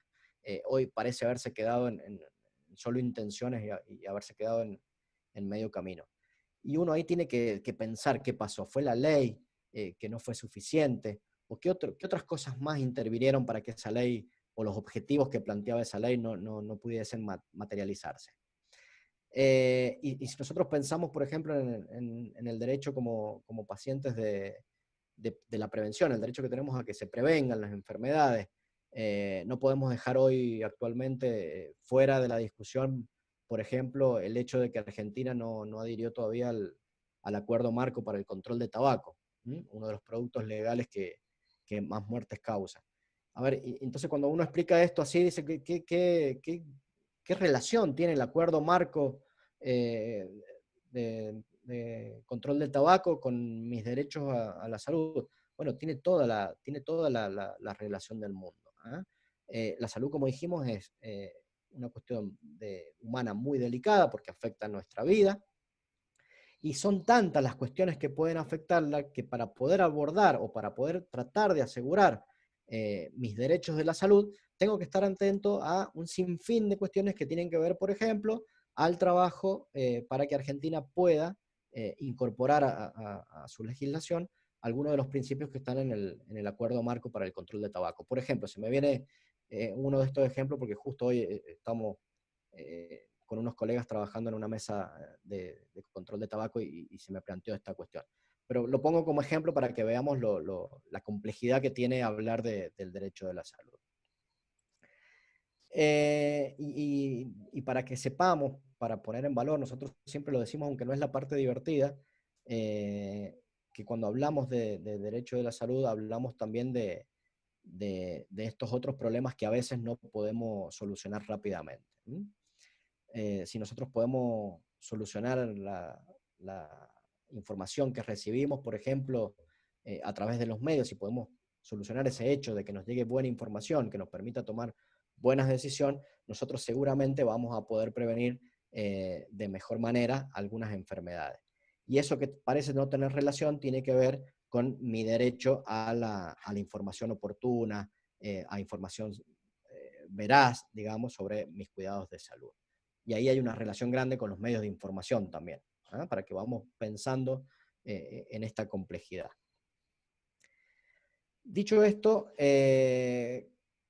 hoy parece haberse quedado en solo intenciones y haberse quedado en medio camino. Y uno ahí tiene que pensar qué pasó. ¿Fue la ley que no fue suficiente? ¿O qué otras cosas más intervinieron para que esa ley o los objetivos que planteaba esa ley no pudiesen materializarse? Y si nosotros pensamos, por ejemplo, en el derecho como pacientes de la prevención, el derecho que tenemos a que se prevengan las enfermedades, no podemos dejar hoy actualmente fuera de la discusión, por ejemplo, el hecho de que Argentina no adhirió todavía al acuerdo marco para el control de tabaco, uno de los productos legales que más muertes causa. A ver, entonces cuando uno explica esto así, dice, ¿qué relación tiene el acuerdo marco de control del tabaco con mis derechos a la salud? Bueno, tiene toda la relación del mundo. La salud, como dijimos, es una cuestión humana muy delicada porque afecta a nuestra vida. Y son tantas las cuestiones que pueden afectarla que para poder abordar o para poder tratar de asegurar mis derechos de la salud, tengo que estar atento a un sinfín de cuestiones que tienen que ver, por ejemplo, al trabajo para que Argentina pueda incorporar a su legislación algunos de los principios que están en el acuerdo marco para el control de tabaco. Por ejemplo, se me viene uno de estos ejemplos porque justo hoy estamos con unos colegas trabajando en una mesa de control de tabaco y se me planteó esta cuestión. Pero lo pongo como ejemplo para que veamos la complejidad que tiene hablar del derecho de la salud. Y para que sepamos, para poner en valor, nosotros siempre lo decimos, aunque no es la parte divertida, que cuando hablamos de derecho de la salud, hablamos también de estos otros problemas que a veces no podemos solucionar rápidamente. Si nosotros podemos solucionar la información que recibimos, por ejemplo, a través de los medios, si podemos solucionar ese hecho de que nos llegue buena información, que nos permita tomar buenas decisiones, nosotros seguramente vamos a poder prevenir de mejor manera algunas enfermedades. Y eso que parece no tener relación tiene que ver con mi derecho a la información oportuna, a información veraz, digamos, sobre mis cuidados de salud. Y ahí hay una relación grande con los medios de información también, ¿eh? Para que vamos pensando en esta complejidad. Dicho esto,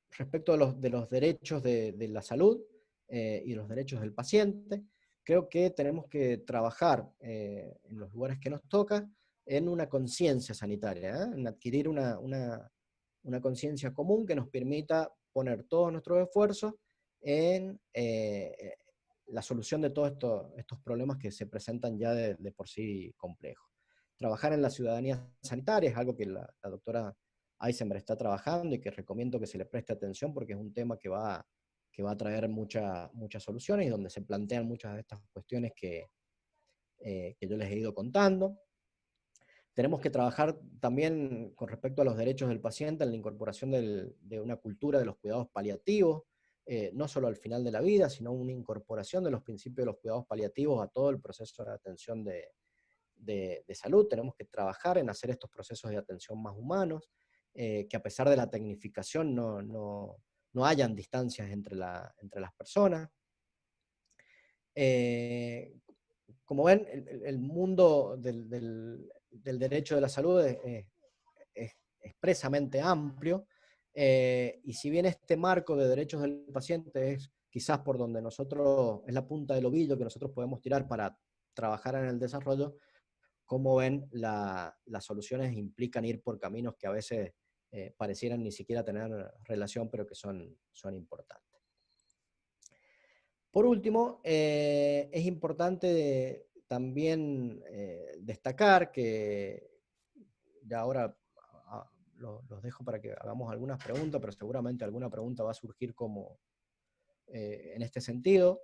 respecto de los derechos de la salud y los derechos del paciente, creo que tenemos que trabajar en los lugares que nos toca en una conciencia sanitaria, en adquirir una conciencia común que nos permita poner todos nuestros esfuerzos en la solución de todos estos problemas que se presentan ya de por sí complejos. Trabajar en la ciudadanía sanitaria es algo que la doctora Eisenberg está trabajando y que recomiendo que se le preste atención porque es un tema que va a traer muchas soluciones y donde se plantean muchas de estas cuestiones que yo les he ido contando. Tenemos que trabajar también con respecto a los derechos del paciente en la incorporación de una cultura de los cuidados paliativos, no solo al final de la vida, sino una incorporación de los principios de los cuidados paliativos a todo el proceso de atención de salud. Tenemos que trabajar en hacer estos procesos de atención más humanos, que a pesar de la tecnificación no hayan distancias entre las personas. Como ven, el mundo del derecho de la salud es expresamente amplio, y si bien este marco de derechos del paciente es quizás por donde es la punta del ovillo que nosotros podemos tirar para trabajar en el desarrollo, como ven, las soluciones implican ir por caminos que a veces parecieran ni siquiera tener relación, pero que son importantes. Por último, es importante también destacar que ya ahora los dejo para que hagamos algunas preguntas, pero seguramente alguna pregunta va a surgir en este sentido.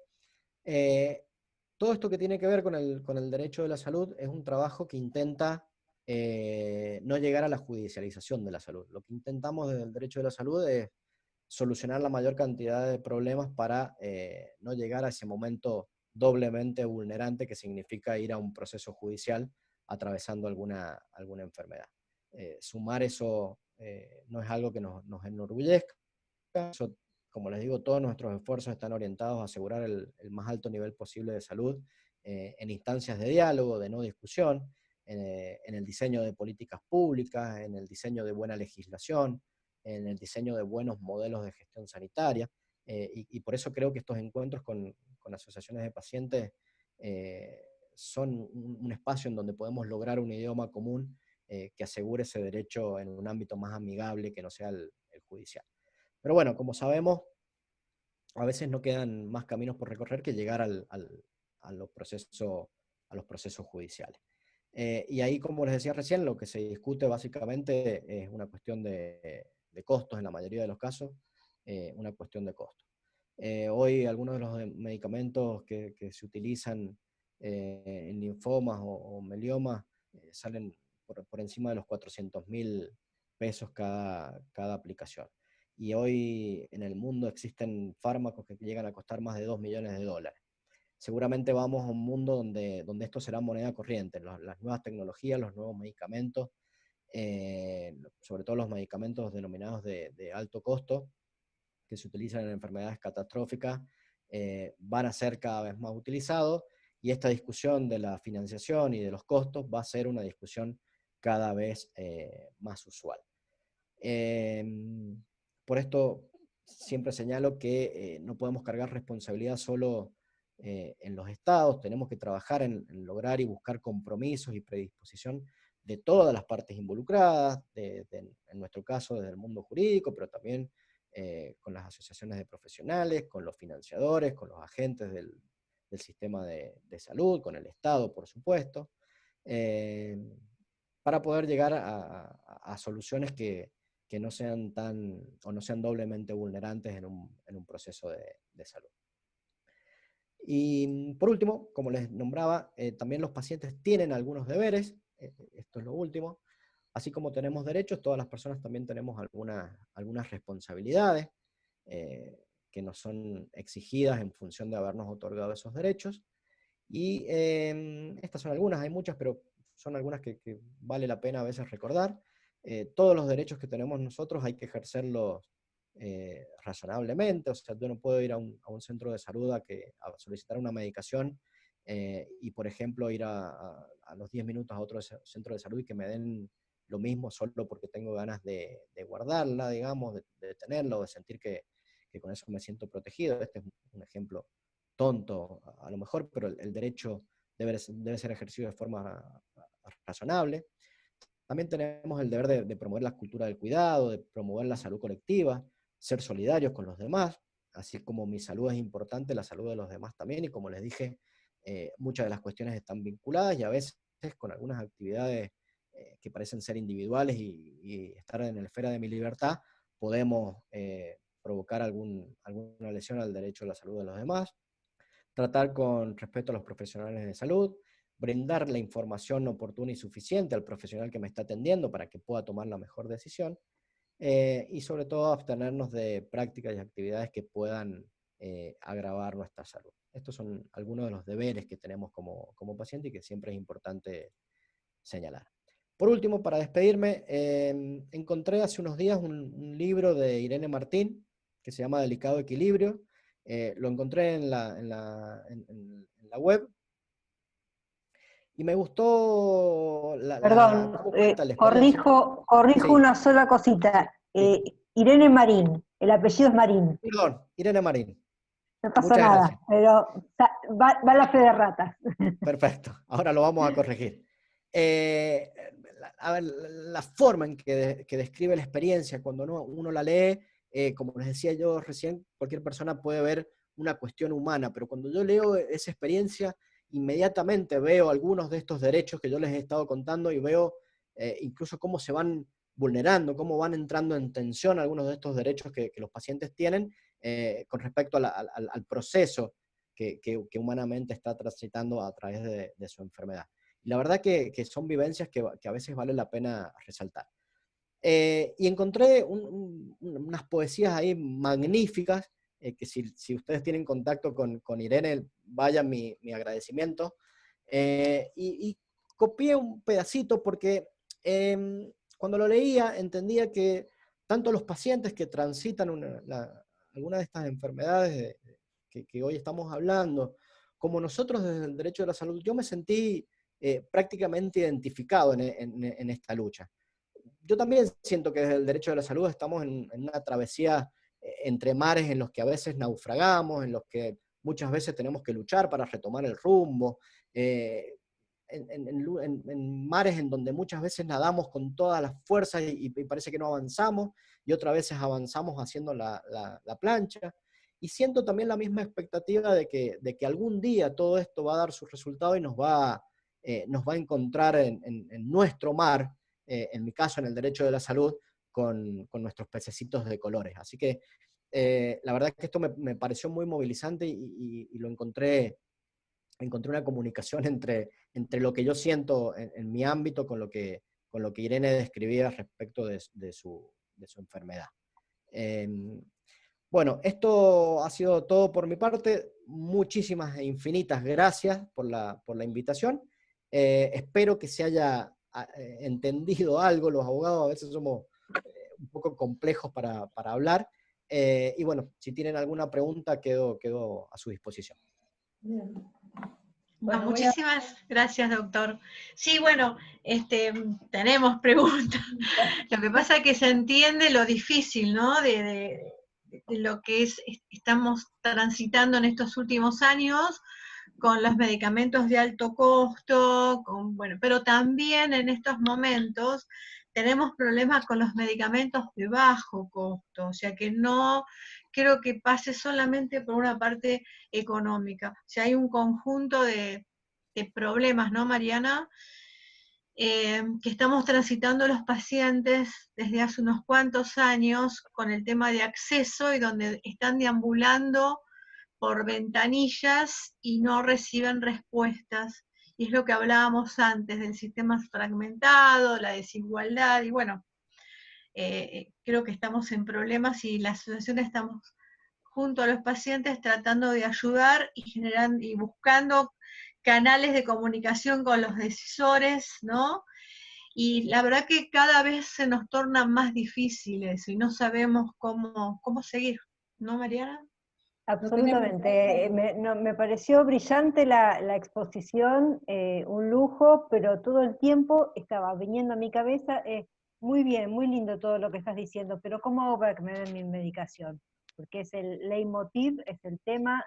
Todo esto que tiene que ver con el derecho de la salud es un trabajo que intenta no llegar a la judicialización de la salud. Lo que intentamos desde el derecho de la salud es solucionar la mayor cantidad de problemas para no llegar a ese momento doblemente vulnerante que significa ir a un proceso judicial atravesando alguna enfermedad. Sumar eso no es algo que nos enorgullezca. Eso, como les digo, todos nuestros esfuerzos están orientados a asegurar el más alto nivel posible de salud en instancias de diálogo, de no discusión, en el diseño de políticas públicas, en el diseño de buena legislación, en el diseño de buenos modelos de gestión sanitaria, y por eso creo que estos encuentros con asociaciones de pacientes son un espacio en donde podemos lograr un idioma común que asegure ese derecho en un ámbito más amigable que no sea el judicial. Pero bueno, como sabemos, a veces no quedan más caminos por recorrer que llegar a los procesos judiciales. Y ahí, como les decía recién, lo que se discute básicamente es una cuestión de costos en la mayoría de los casos, una cuestión de costos. Hoy algunos de los medicamentos que se utilizan en linfomas o meliomas salen por encima de los 400.000 pesos cada aplicación. Y hoy en el mundo existen fármacos que llegan a costar más de 2 millones de dólares. Seguramente vamos a un mundo donde esto será moneda corriente. Las nuevas tecnologías, los nuevos medicamentos, sobre todo los medicamentos denominados de alto costo, que se utilizan en enfermedades catastróficas, van a ser cada vez más utilizados, y esta discusión de la financiación y de los costos va a ser una discusión cada vez más usual. Por esto siempre señalo que no podemos cargar responsabilidad solo en los estados, tenemos que trabajar en lograr y buscar compromisos y predisposición de todas las partes involucradas, en nuestro caso desde el mundo jurídico, pero también con las asociaciones de profesionales, con los financiadores, con los agentes del sistema de salud, con el Estado, por supuesto. para poder llegar a soluciones que no sean o no sean doblemente vulnerantes en un proceso de salud. Y por último, como les nombraba, también los pacientes tienen algunos deberes, esto es lo último. Así como tenemos derechos, todas las personas también tenemos algunas responsabilidades que nos son exigidas en función de habernos otorgado esos derechos. Y estas son algunas, hay muchas, pero son algunas que vale la pena a veces recordar. Todos los derechos que tenemos nosotros hay que ejercerlos razonablemente, o sea, yo no puedo ir a un centro de salud a solicitar una medicación y, por ejemplo, ir a los 10 minutos a otro centro de salud y que me den lo mismo solo porque tengo ganas de guardarla, digamos, de tenerla, o de sentir que con eso me siento protegido. Este es un ejemplo tonto a lo mejor, pero el derecho debe ser ejercido de forma razonable. También tenemos el deber de promover la cultura del cuidado, de promover la salud colectiva, ser solidarios con los demás, así como mi salud es importante, la salud de los demás también, y como les dije, muchas de las cuestiones están vinculadas y a veces con algunas actividades que parecen ser individuales y estar en la esfera de mi libertad, podemos provocar alguna lesión al derecho a la salud de los demás. Tratar con respeto a los profesionales de salud, brindar la información oportuna y suficiente al profesional que me está atendiendo para que pueda tomar la mejor decisión, y sobre todo abstenernos de prácticas y actividades que puedan agravar nuestra salud. Estos son algunos de los deberes que tenemos como paciente y que siempre es importante señalar. Por último, para despedirme, encontré hace unos días un libro de Irene Martín que se llama Delicado Equilibrio. Lo encontré en la web y me gustó Perdón, cómo cuenta la experiencia. corrijo Sí, una sola cosita. sí. Irene Marín, el apellido es Marín. Perdón, Irene Marín. No pasa Muchas gracias. nada, pero va la fe de ratas. Perfecto, ahora lo vamos a corregir. A ver, la forma en que describe la experiencia, cuando uno la lee, como les decía yo recién, cualquier persona puede ver una cuestión humana, pero cuando yo leo esa experiencia, inmediatamente veo algunos de estos derechos que yo les he estado contando y veo incluso cómo se van vulnerando, cómo van entrando en tensión algunos de estos derechos que los pacientes tienen con respecto al proceso que humanamente está transitando a través de su enfermedad. Y la verdad que son vivencias que a veces vale la pena resaltar. Y encontré unas poesías ahí magníficas, que si ustedes tienen contacto con Irene, vaya mi agradecimiento. Y copié un pedacito porque cuando lo leía entendía que tanto los pacientes que transitan alguna de estas enfermedades que hoy estamos hablando, como nosotros desde el derecho de la salud, yo me sentí prácticamente identificado en esta lucha. Yo también siento que desde el derecho de la salud estamos en una travesía entre mares en los que a veces naufragamos, en los que muchas veces tenemos que luchar para retomar el rumbo, en mares en donde muchas veces nadamos con todas las fuerzas y parece que no avanzamos, y otras veces avanzamos haciendo la plancha. Y siento también la misma expectativa de que algún día todo esto va a dar su resultado y nos va a encontrar en nuestro mar, en mi caso en el derecho de la salud, con nuestros pececitos de colores. Así que la verdad es que esto me pareció muy movilizante y lo encontré una comunicación entre lo que yo siento en mi ámbito con lo que Irene describía respecto de su enfermedad. Bueno, esto ha sido todo por mi parte. Muchísimas e infinitas gracias por la invitación. Espero que se haya entendido algo. Los abogados a veces somos un poco complejos para hablar. Y bueno, si tienen alguna pregunta, quedo a su disposición. Bueno, muchísimas gracias, doctor. Sí, bueno, tenemos preguntas. Lo que pasa es que se entiende lo difícil, ¿no? De lo que estamos transitando en estos últimos años con los medicamentos de alto costo, pero también en estos momentos tenemos problemas con los medicamentos de bajo costo, o sea que no creo que pase solamente por una parte económica, o sea, hay un conjunto de problemas, ¿no, Mariana? que estamos transitando los pacientes desde hace unos cuantos años con el tema de acceso y donde están deambulando por ventanillas y no reciben respuestas. Y es lo que hablábamos antes del sistema fragmentado, la desigualdad, y bueno, creo que estamos en problemas y la asociación estamos junto a los pacientes tratando de ayudar y generando y buscando canales de comunicación con los decisores, ¿no? Y la verdad que cada vez se nos tornan más difíciles y no sabemos cómo seguir, ¿no, Mariana? Absolutamente. Me pareció brillante la exposición, un lujo, pero todo el tiempo estaba viniendo a mi cabeza, muy bien, muy lindo todo lo que estás diciendo, pero ¿cómo hago para que me den mi medicación? Porque es el leitmotiv, es el tema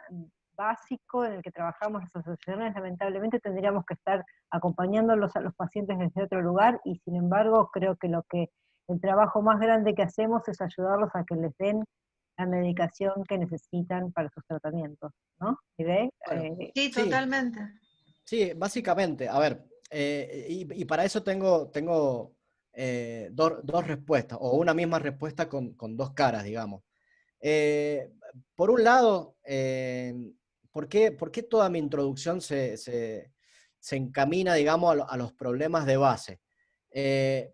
básico en el que trabajamos las asociaciones. Lamentablemente tendríamos que estar acompañándolos a los pacientes desde otro lugar, y sin embargo creo que el trabajo más grande que hacemos es ayudarlos a que les den la medicación que necesitan para sus tratamientos, ¿no? ¿Ve? Bueno, Sí, sí, totalmente. sí, básicamente, a ver, y para eso tengo dos respuestas, o una misma respuesta con dos caras, digamos. Por un lado, ¿por qué toda mi introducción se encamina, digamos, a los problemas de base?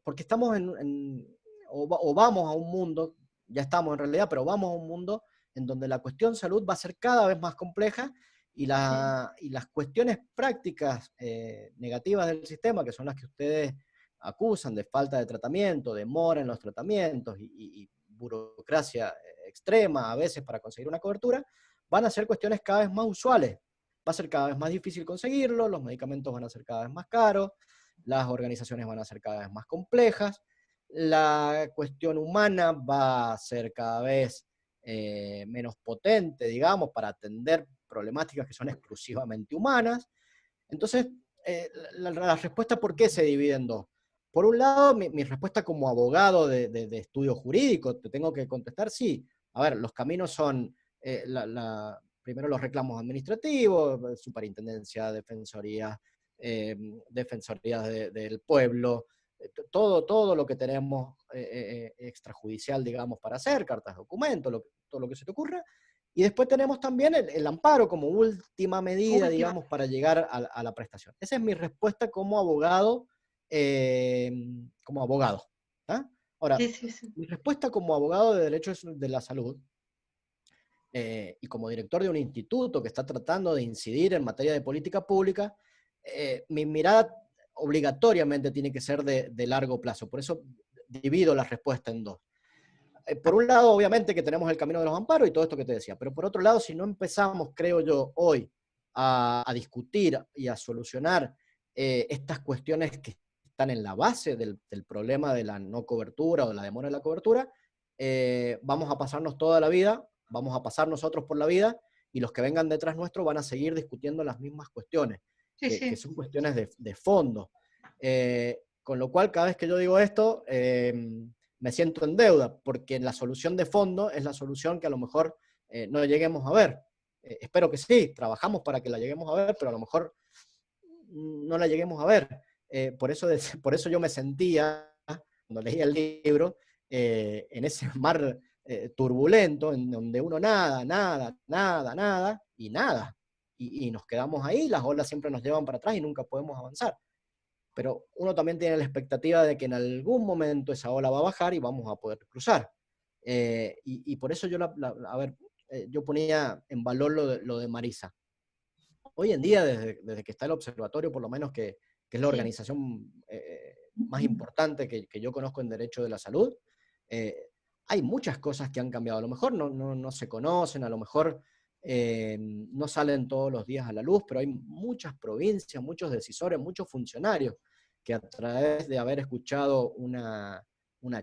Porque estamos o vamos a un mundo, ya estamos en realidad, pero vamos a un mundo en donde la cuestión salud va a ser cada vez más compleja y las cuestiones prácticas negativas del sistema, que son las que ustedes acusan de falta de tratamiento, demora en los tratamientos y burocracia extrema a veces para conseguir una cobertura, van a ser cuestiones cada vez más usuales. Va a ser cada vez más difícil conseguirlo, los medicamentos van a ser cada vez más caros, las organizaciones van a ser cada vez más complejas, la cuestión humana va a ser cada vez menos potente, digamos, para atender problemáticas que son exclusivamente humanas. Entonces, la respuesta, ¿por qué se divide en dos? Por un lado, mi respuesta como abogado de estudio jurídico, te tengo que contestar, sí. A ver, los caminos son, primero los reclamos administrativos, superintendencia, defensoría, defensorías del pueblo, todo lo que tenemos extrajudicial, digamos, para hacer, cartas de documento, todo lo que se te ocurra. Y después tenemos también el amparo como última medida, digamos, para llegar a la prestación. Esa es mi respuesta como abogado. ¿Ah? Ahora, Sí. mi respuesta como abogado de derechos de la salud y como director de un instituto que está tratando de incidir en materia de política pública, mi mirada obligatoriamente tiene que ser de largo plazo. Por eso divido la respuesta en dos. Por un lado, obviamente, que tenemos el camino de los amparos y todo esto que te decía, pero por otro lado, si no empezamos, creo yo, hoy a discutir y a solucionar estas cuestiones que están en la base del problema de la no cobertura o de la demora de la cobertura, vamos a pasarnos toda la vida, vamos a pasar nosotros por la vida, y los que vengan detrás nuestro van a seguir discutiendo las mismas cuestiones, que son cuestiones de fondo. Con lo cual, cada vez que yo digo esto, me siento en deuda, porque la solución de fondo es la solución que a lo mejor no lleguemos a ver. Espero que sí, trabajamos para que la lleguemos a ver, pero a lo mejor no la lleguemos a ver. Por eso yo me sentía, cuando leía el libro, en ese mar turbulento, en donde uno nada, y nada. Y nos quedamos ahí, las olas siempre nos llevan para atrás y nunca podemos avanzar. Pero uno también tiene la expectativa de que en algún momento esa ola va a bajar y vamos a poder cruzar. Y por eso yo, yo ponía en valor lo de Marisa. Hoy en día, desde que está el observatorio, por lo menos que es la organización más importante que yo conozco en derecho de la salud, hay muchas cosas que han cambiado. A lo mejor no se conocen, a lo mejor no salen todos los días a la luz, pero hay muchas provincias, muchos decisores, muchos funcionarios que a través de haber escuchado una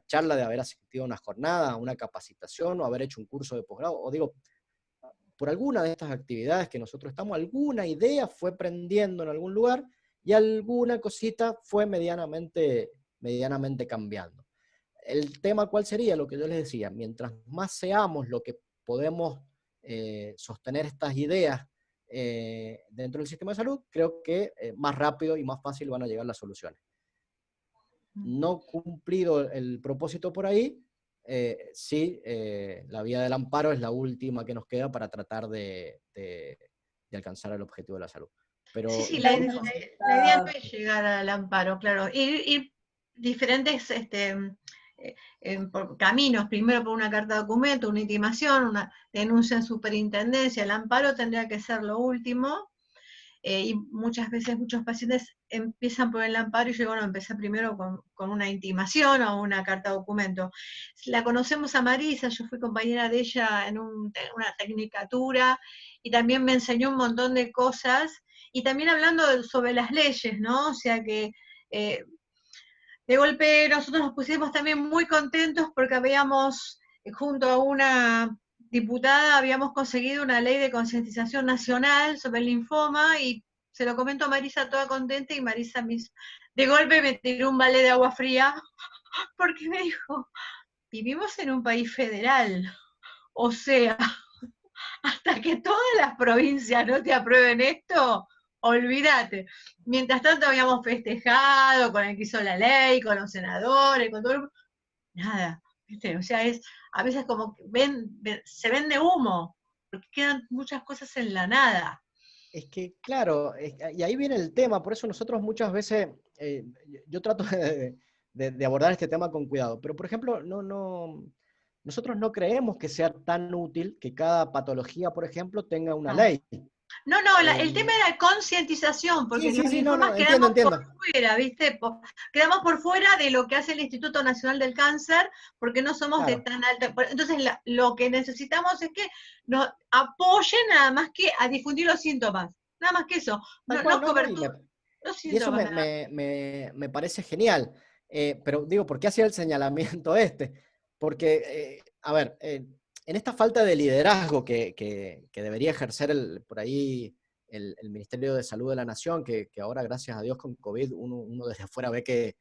charla, de haber asistido a una jornada, una capacitación o haber hecho un curso de posgrado, o digo, por alguna de estas actividades que nosotros estamos, alguna idea fue prendiendo en algún lugar y alguna cosita fue medianamente cambiando. El tema, ¿cuál sería? Lo que yo les decía, mientras más seamos lo que podemos sostener estas ideas dentro del sistema de salud, creo que más rápido y más fácil van a llegar las soluciones. no cumplido el propósito por ahí, sí, la vía del amparo es la última que nos queda para tratar de alcanzar el objetivo de la salud. Pero Sí, sí, yo- la idea no es llegar al amparo, claro. Ir diferentes por caminos, primero por una carta de documento, una intimación, una denuncia en superintendencia, el amparo tendría que ser lo último. Y muchas veces muchos pacientes empiezan por el amparo y yo, bueno, empecé primero con una intimación o una carta de documento. La conocemos a Marisa, yo fui compañera de ella en una tecnicatura y también me enseñó un montón de cosas y también hablando sobre las leyes, ¿no? O sea que de golpe nosotros nos pusimos también muy contentos porque habíamos, junto a una diputada, habíamos conseguido una ley de concientización nacional sobre el linfoma y se lo comento a Marisa toda contenta y Marisa de golpe me tiró un balde de agua fría porque me dijo, vivimos en un país federal, o sea, hasta que todas las provincias no te aprueben esto, olvídate. Mientras tanto habíamos festejado con el que hizo la ley, con los senadores, con todo nada, ¿viste? O sea, a veces como que se vende humo, porque quedan muchas cosas en la nada. Es que, claro, y ahí viene el tema, por eso nosotros muchas veces, yo trato de abordar este tema con cuidado, pero por ejemplo, nosotros no creemos que sea tan útil que cada patología, por ejemplo, tenga una No. ley. No, el tema era concientización, porque Sí, los sí, no, linfomas entiendo, quedamos por entiendo. fuera, ¿viste? Quedamos por fuera de lo que hace el Instituto Nacional del Cáncer, porque no somos de Claro, tan alta. Entonces, lo que necesitamos es que nos apoyen nada más que a difundir los síntomas. Nada más que eso. tal No, cual, no no, no, cobertura, los y eso síntomas. Nada. me parece genial. Pero digo, ¿por qué hacía el señalamiento este? Porque, a ver, en esta falta de liderazgo que debería ejercer por ahí el Ministerio de Salud de la Nación, que ahora, gracias a Dios, con COVID, uno desde afuera ve que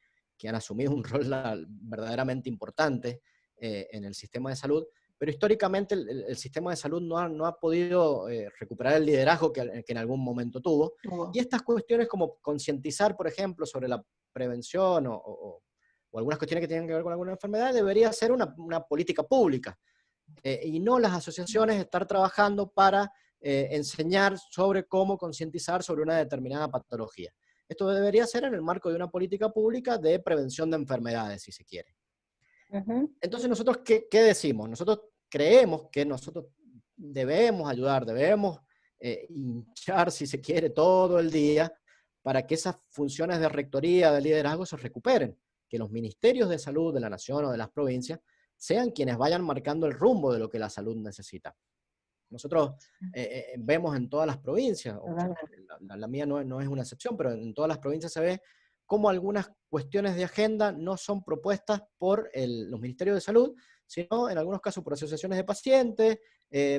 han asumido un rol verdaderamente importante en el sistema de salud, pero históricamente el sistema de salud no ha podido recuperar el liderazgo que en algún momento tuvo. Y estas cuestiones como concientizar, por ejemplo, sobre la prevención o algunas cuestiones que tienen que ver con alguna enfermedad, debería ser una política pública. Y no las asociaciones estar trabajando para enseñar sobre cómo concientizar sobre una determinada patología. Esto debería ser en el marco de una política pública de prevención de enfermedades, si se quiere. Entonces, ¿nosotros qué decimos? Nosotros creemos que nosotros debemos ayudar, debemos hinchar, si se quiere, todo el día para que esas funciones de rectoría, de liderazgo se recuperen, que los ministerios de salud de la nación o de las provincias sean quienes vayan marcando el rumbo de lo que la salud necesita. Nosotros vemos en todas las provincias, la mía no es una excepción, pero en todas las provincias se ve cómo algunas cuestiones de agenda no son propuestas por los ministerios de salud, sino en algunos casos por asociaciones de pacientes,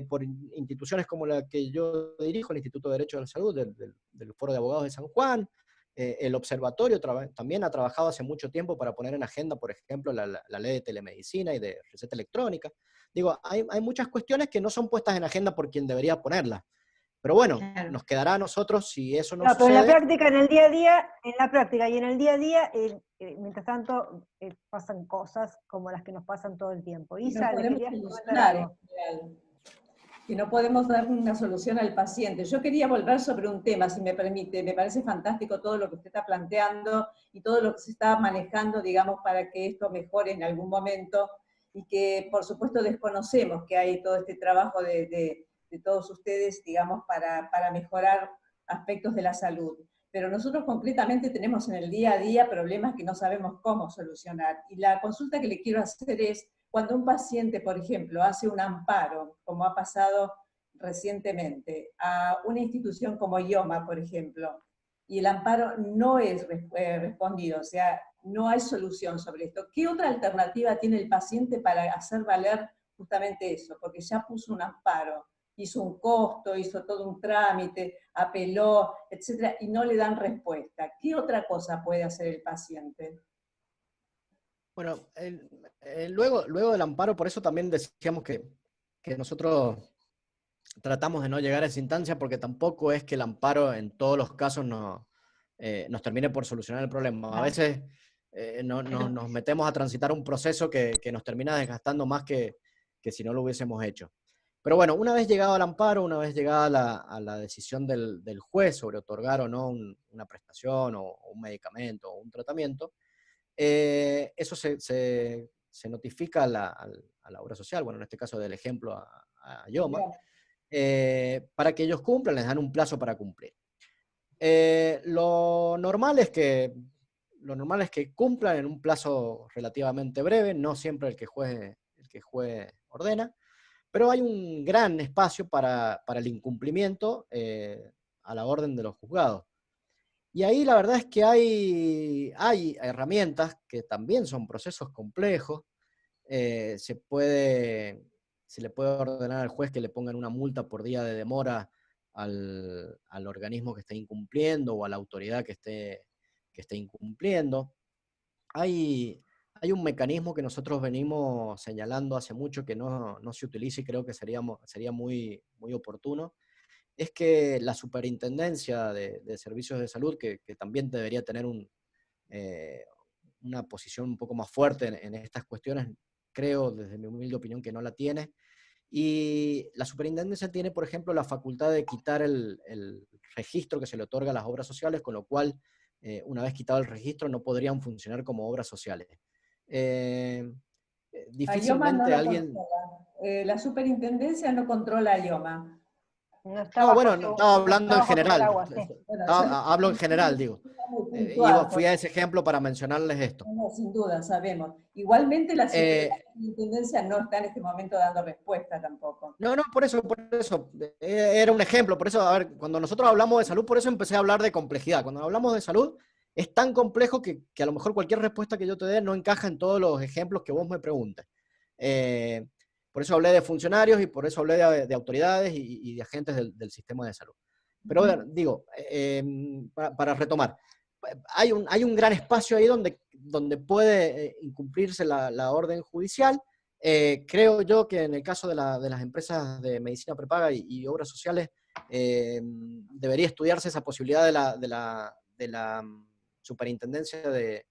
por instituciones como la que yo dirijo, el Instituto de Derecho de la Salud del Foro de Abogados de San Juan. El observatorio también ha trabajado hace mucho tiempo para poner en agenda, por ejemplo, la ley de telemedicina y de receta electrónica. Digo, hay muchas cuestiones que no son puestas en agenda por quien debería ponerlas. Pero bueno, claro, nos quedará a nosotros si eso no No, pero sucede. en la práctica, en el día a día, mientras tanto, pasan cosas como las que nos pasan todo el tiempo. Isa, ¿le querías comentar algo? Que no podemos dar una solución al paciente. Yo quería volver sobre un tema, si me permite. Me parece fantástico todo lo que usted está planteando y todo lo que se está manejando, digamos, para que esto mejore en algún momento y que, por supuesto, desconocemos que hay todo este trabajo de todos ustedes, digamos, para mejorar aspectos de la salud. Pero nosotros concretamente tenemos en el día a día problemas que no sabemos cómo solucionar. Y la consulta que le quiero hacer es, cuando un paciente, por ejemplo, hace un amparo, como ha pasado recientemente, a una institución como IOMA, por ejemplo, y el amparo no es respondido, o sea, no hay solución sobre esto, ¿qué otra alternativa tiene el paciente para hacer valer justamente eso? Porque ya puso un amparo, hizo un costo, hizo todo un trámite, apeló, etcétera, y no le dan respuesta. ¿Qué otra cosa puede hacer el paciente? Bueno, luego del amparo, por eso también decíamos que nosotros tratamos de no llegar a esa instancia, porque tampoco es que el amparo en todos los casos nos termine por solucionar el problema. A veces nos metemos a transitar un proceso que nos termina desgastando más que si no lo hubiésemos hecho. Pero bueno, una vez llegado al amparo, una vez llegada a la decisión del juez sobre otorgar o no una prestación o un medicamento o un tratamiento, eso se notifica a la obra social, bueno, en este caso del ejemplo a IOMA, para que ellos cumplan, les dan un plazo para cumplir. Lo normal es que cumplan en un plazo relativamente breve, no siempre el que juez ordena, pero hay un gran espacio para el incumplimiento a la orden de los juzgados. Y ahí la verdad es que hay herramientas que también son procesos complejos. Se le puede ordenar al juez que le pongan una multa por día de demora al organismo que esté incumpliendo o a la autoridad que esté incumpliendo. Hay un mecanismo que nosotros venimos señalando hace mucho que no se utiliza y creo que sería muy, muy oportuno. Es que la Superintendencia de Servicios de Salud, que también debería tener una posición un poco más fuerte en estas cuestiones, creo desde mi humilde opinión que no la tiene. Y la Superintendencia tiene, por ejemplo, la facultad de quitar el registro que se le otorga a las obras sociales, con lo cual, una vez quitado el registro, no podrían funcionar como obras sociales. IOMA no Difícilmente lo alguien... controla. La Superintendencia no controla IOMA. No, bueno, no, estaba hablando en general. Agua, sí. Bueno, Hablo en general, digo. Muy puntual, Fui a ese ejemplo para mencionarles esto. no, sin duda, sabemos. Igualmente la Superintendencia no está en este momento dando respuesta tampoco. No, por eso. Era un ejemplo. Por eso, a ver, cuando nosotros hablamos de salud, por eso empecé a hablar de complejidad. Cuando hablamos de salud, es tan complejo que a lo mejor cualquier respuesta que yo te dé no encaja en todos los ejemplos que vos me preguntes. Por eso hablé de funcionarios y por eso hablé de autoridades y de agentes del sistema de salud. Pero digo, para retomar, hay un gran espacio ahí donde puede incumplirse la orden judicial. Creo yo que en el caso de las empresas de medicina prepaga y obras sociales, debería estudiarse esa posibilidad de la superintendencia de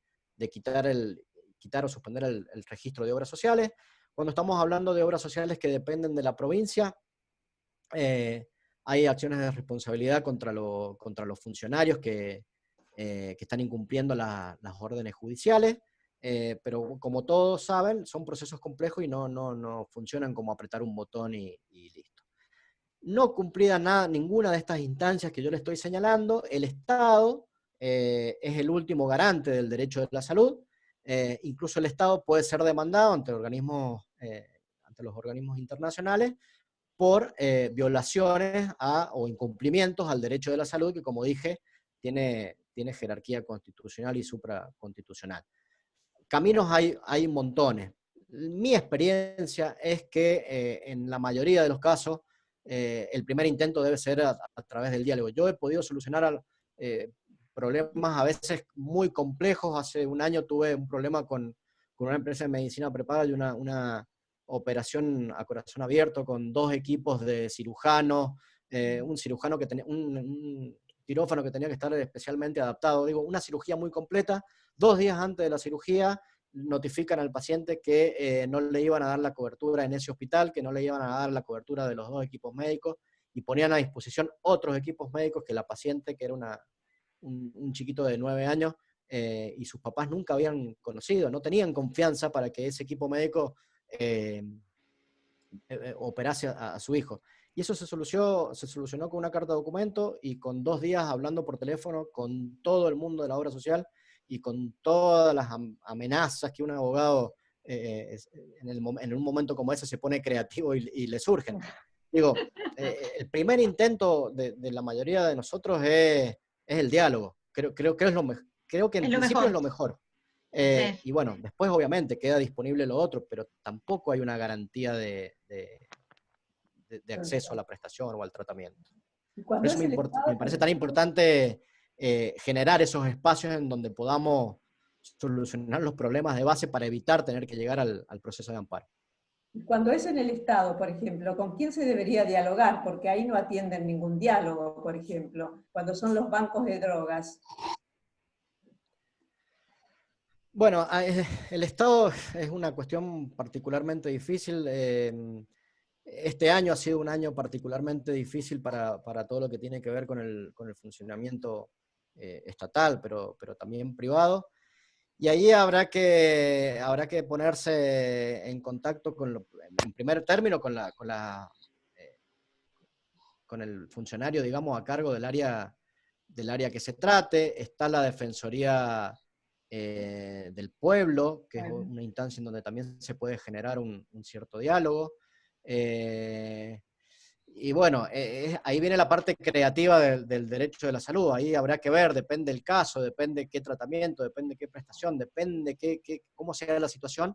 quitar o suspender el registro de obras sociales. Cuando estamos hablando de obras sociales que dependen de la provincia, hay acciones de responsabilidad contra los funcionarios que están incumpliendo las órdenes judiciales, pero como todos saben, son procesos complejos y no funcionan como apretar un botón y listo. No cumplida ninguna de estas instancias que yo le estoy señalando, el Estado es el último garante del derecho de la salud. Incluso el Estado puede ser demandado ante los organismos internacionales por violaciones o incumplimientos al derecho de la salud, que como dije, tiene jerarquía constitucional y supraconstitucional. Caminos hay montones. Mi experiencia es que en la mayoría de los casos el primer intento debe ser a través del diálogo. Yo he podido solucionar problemas a veces muy complejos. Hace un año tuve un problema con una empresa de medicina prepaga y una operación a corazón abierto con 2 equipos de cirujanos, un cirujano que tenía un quirófano que tenía que estar especialmente adaptado. Digo, una cirugía muy completa. 2 días antes de la cirugía notifican al paciente que no le iban a dar la cobertura en ese hospital, que no le iban a dar la cobertura de los 2 equipos médicos, y ponían a disposición otros equipos médicos que la paciente, que era un chiquito de 9 años, y sus papás nunca habían conocido, no tenían confianza para que ese equipo médico operase a su hijo. Y eso se solucionó con una carta de documento y con 2 días hablando por teléfono con todo el mundo de la obra social y con todas las amenazas que un abogado en un momento como ese se pone creativo y le surgen. Digo, el primer intento de la mayoría de nosotros es el diálogo. Creo que en principio es lo mejor. Y bueno, después obviamente queda disponible lo otro, pero tampoco hay una garantía de acceso a la prestación o al tratamiento. Por eso me parece tan importante generar esos espacios en donde podamos solucionar los problemas de base para evitar tener que llegar al proceso de amparo. Cuando es en el Estado, por ejemplo, ¿con quién se debería dialogar? Porque ahí no atienden ningún diálogo, por ejemplo, cuando son los bancos de drogas. Bueno, el Estado es una cuestión particularmente difícil. Este año ha sido un año particularmente difícil para todo lo que tiene que ver con el funcionamiento estatal, pero también privado. Y ahí habrá que ponerse en contacto en primer término con el funcionario, digamos, a cargo del área que se trate. Está la Defensoría del Pueblo, que es una instancia en donde también se puede generar un cierto diálogo. Y bueno, ahí viene la parte creativa del derecho de la salud. Ahí habrá que ver, depende del caso, depende qué tratamiento, depende qué prestación, depende cómo sea la situación.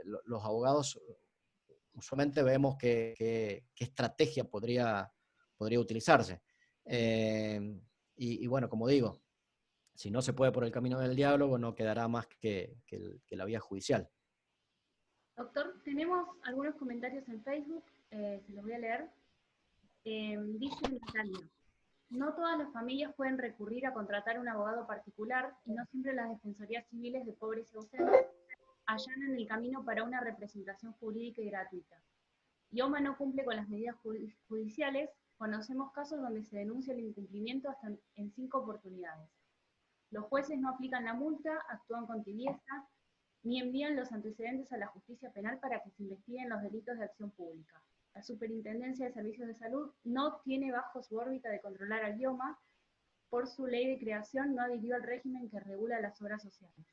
Los abogados usualmente vemos qué estrategia podría utilizarse. Y bueno, como digo, si no se puede por el camino del diálogo, no quedará más que la vía judicial. Doctor, tenemos algunos comentarios en Facebook, se los voy a leer. Dice Natalia, no todas las familias pueden recurrir a contratar un abogado particular y no siempre las defensorías civiles de pobres y ausentes allanan el camino para una representación jurídica y gratuita. IOMA no cumple con las medidas judiciales. Conocemos casos donde se denuncia el incumplimiento hasta en 5 oportunidades. Los jueces no aplican la multa, actúan con tibieza, ni envían los antecedentes a la justicia penal para que se investiguen los delitos de acción pública. La Superintendencia de Servicios de Salud no tiene bajo su órbita de controlar al IOMA. Por su ley de creación no adhirió al régimen que regula las obras sociales.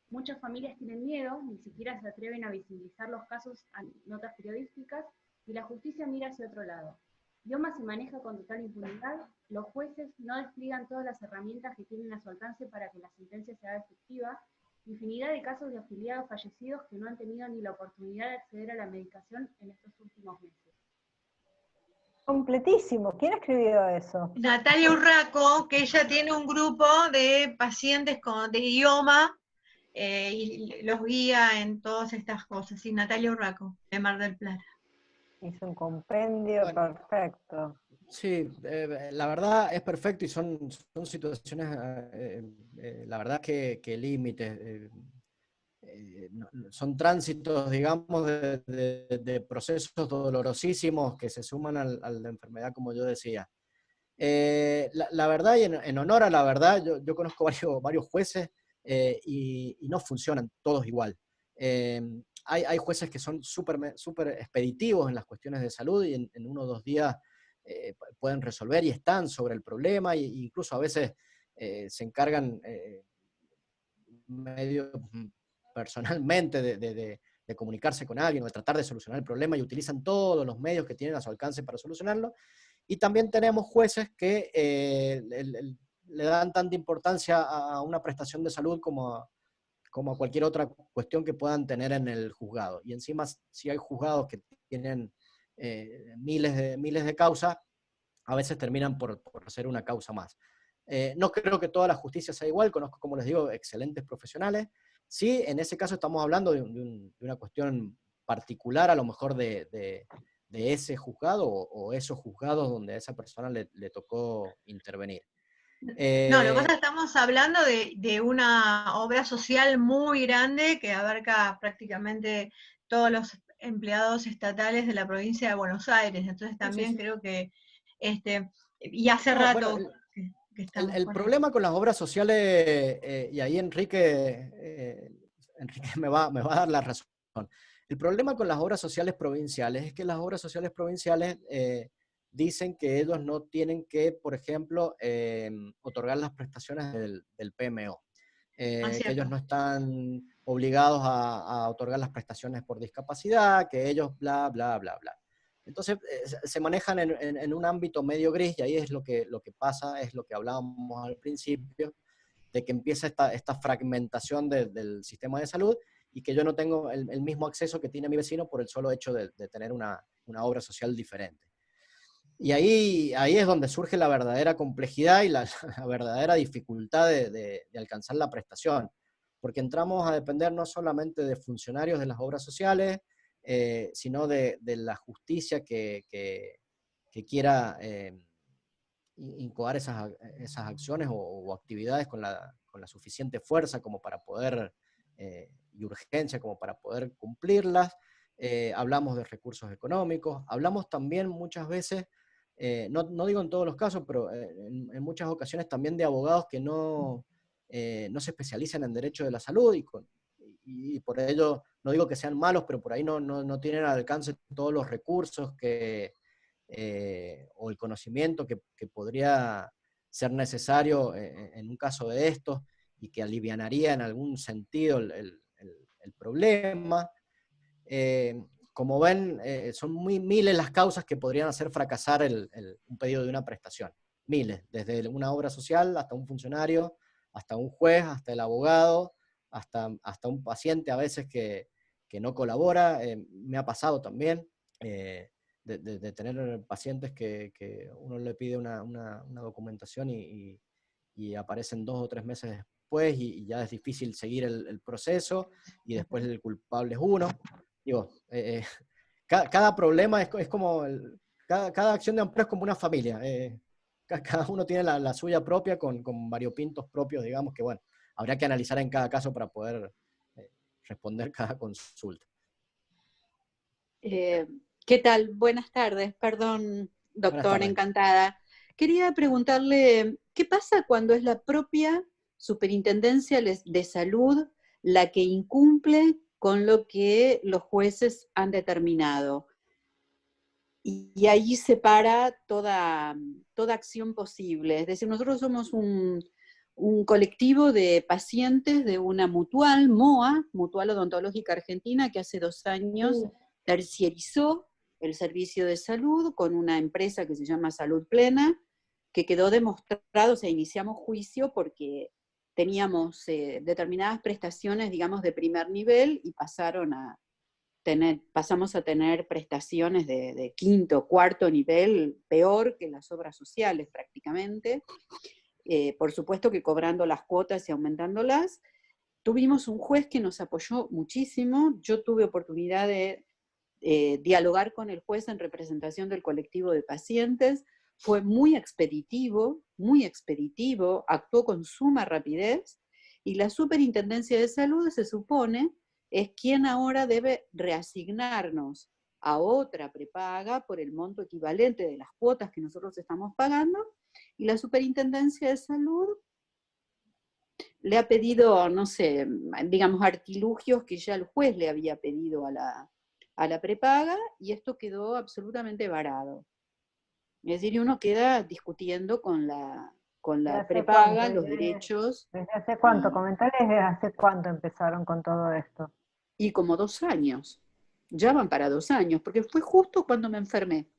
Muchas familias tienen miedo, ni siquiera se atreven a visibilizar los casos a notas periodísticas, y la justicia mira hacia otro lado. IOMA se maneja con total impunidad, los jueces no despliegan todas las herramientas que tienen a su alcance para que la sentencia sea efectiva, infinidad de casos de afiliados fallecidos que no han tenido ni la oportunidad de acceder a la medicación en estos últimos meses. Completísimo. ¿Quién escribió eso? Natalia Urraco, que ella tiene un grupo de pacientes de IOMA y los guía en todas estas cosas. Sí, Natalia Urraco, de Mar del Plata. Hizo un compendio perfecto. Sí, la verdad es perfecto y son situaciones, la verdad que límites. Son tránsitos, digamos, de procesos dolorosísimos que se suman a la enfermedad, como yo decía. La verdad, y en honor a la verdad, yo conozco varios jueces y no funcionan todos igual. Hay jueces que son súper expeditivos en las cuestiones de salud y en 1 o 2 días pueden resolver y están sobre el problema, e incluso a veces se encargan medio personalmente de comunicarse con alguien o de tratar de solucionar el problema y utilizan todos los medios que tienen a su alcance para solucionarlo. Y también tenemos jueces que le dan tanta importancia a una prestación de salud como a cualquier otra cuestión que puedan tener en el juzgado. Y encima, si hay juzgados que tienen miles de causas, a veces terminan por ser una causa más. No creo que toda la justicia sea igual, conozco, como les digo, excelentes profesionales. Sí, en ese caso estamos hablando de una cuestión particular, a lo mejor de ese juzgado o esos juzgados donde a esa persona le tocó intervenir. No, lo que pasa es que estamos hablando de una obra social muy grande que abarca prácticamente todos los empleados estatales de la provincia de Buenos Aires, entonces también sí. Creo que, y hace rato... Bueno, el problema con las obras sociales, y ahí Enrique me va a dar la razón, el problema con las obras sociales provinciales es que las obras sociales provinciales dicen que ellos no tienen que, por ejemplo, otorgar las prestaciones del PMO, que ellos no están obligados a otorgar las prestaciones por discapacidad, que ellos bla, bla, bla, bla. Entonces se manejan en un ámbito medio gris y ahí es lo que pasa, es lo que hablábamos al principio, de que empieza esta fragmentación del sistema de salud y que yo no tengo el mismo acceso que tiene mi vecino por el solo hecho de tener una obra social diferente. Y ahí es donde surge la verdadera complejidad y la verdadera dificultad de alcanzar la prestación, porque entramos a depender no solamente de funcionarios de las obras sociales, sino de la justicia que quiera incoar esas acciones o actividades con la suficiente fuerza como para poder, y urgencia como para poder cumplirlas. Hablamos de recursos económicos, hablamos también muchas veces, no digo en todos los casos, pero en muchas ocasiones también de abogados que no se especializan en derecho de la salud y por ello, no digo que sean malos, pero por ahí no tienen al alcance todos los recursos o el conocimiento que podría ser necesario en un caso de estos y que alivianaría en algún sentido el problema. Como ven, son miles las causas que podrían hacer fracasar un pedido de una prestación. Miles, desde una obra social hasta un funcionario, hasta un juez, hasta el abogado, hasta un paciente a veces que no colabora. Me ha pasado también de tener pacientes que uno le pide una documentación y aparecen 2 o 3 meses después y ya es difícil seguir el proceso y después el culpable es uno. Digo, cada problema es como, cada acción de amparo es como una familia. Cada uno tiene la suya propia con variopintos propios, digamos, que bueno, habría que analizar en cada caso para poder responder cada consulta. ¿Qué tal? Buenas tardes. Perdón, doctor, Buenas tardes. encantada. Quería preguntarle, ¿qué pasa cuando es la propia Superintendencia de Salud la que incumple con lo que los jueces han determinado? Y ahí se para toda acción posible. Es decir, nosotros somos un colectivo de pacientes de una mutual, MOA, Mutual Odontológica Argentina, que hace 2 años terciarizó el servicio de salud con una empresa que se llama Salud Plena, que quedó demostrado, o sea, iniciamos juicio porque teníamos determinadas prestaciones, digamos, de primer nivel y pasamos a tener prestaciones de 5º, 4º nivel, peor que las obras sociales prácticamente. Por supuesto que cobrando las cuotas y aumentándolas. Tuvimos un juez que nos apoyó muchísimo. Yo tuve oportunidad de dialogar con el juez en representación del colectivo de pacientes. Fue muy expeditivo, actuó con suma rapidez, y la Superintendencia de Salud se supone es quien ahora debe reasignarnos a otra prepaga por el monto equivalente de las cuotas que nosotros estamos pagando, y la Superintendencia de Salud le ha pedido, no sé, digamos, artilugios que ya el juez le había pedido a la prepaga, y esto quedó absolutamente varado. Es decir, uno queda discutiendo con la prepaga, los derechos. ¿Desde hace cuánto? Comentarios desde hace cuánto empezaron con todo esto. Y como 2 años. Ya van para 2 años, porque fue justo cuando me enfermé.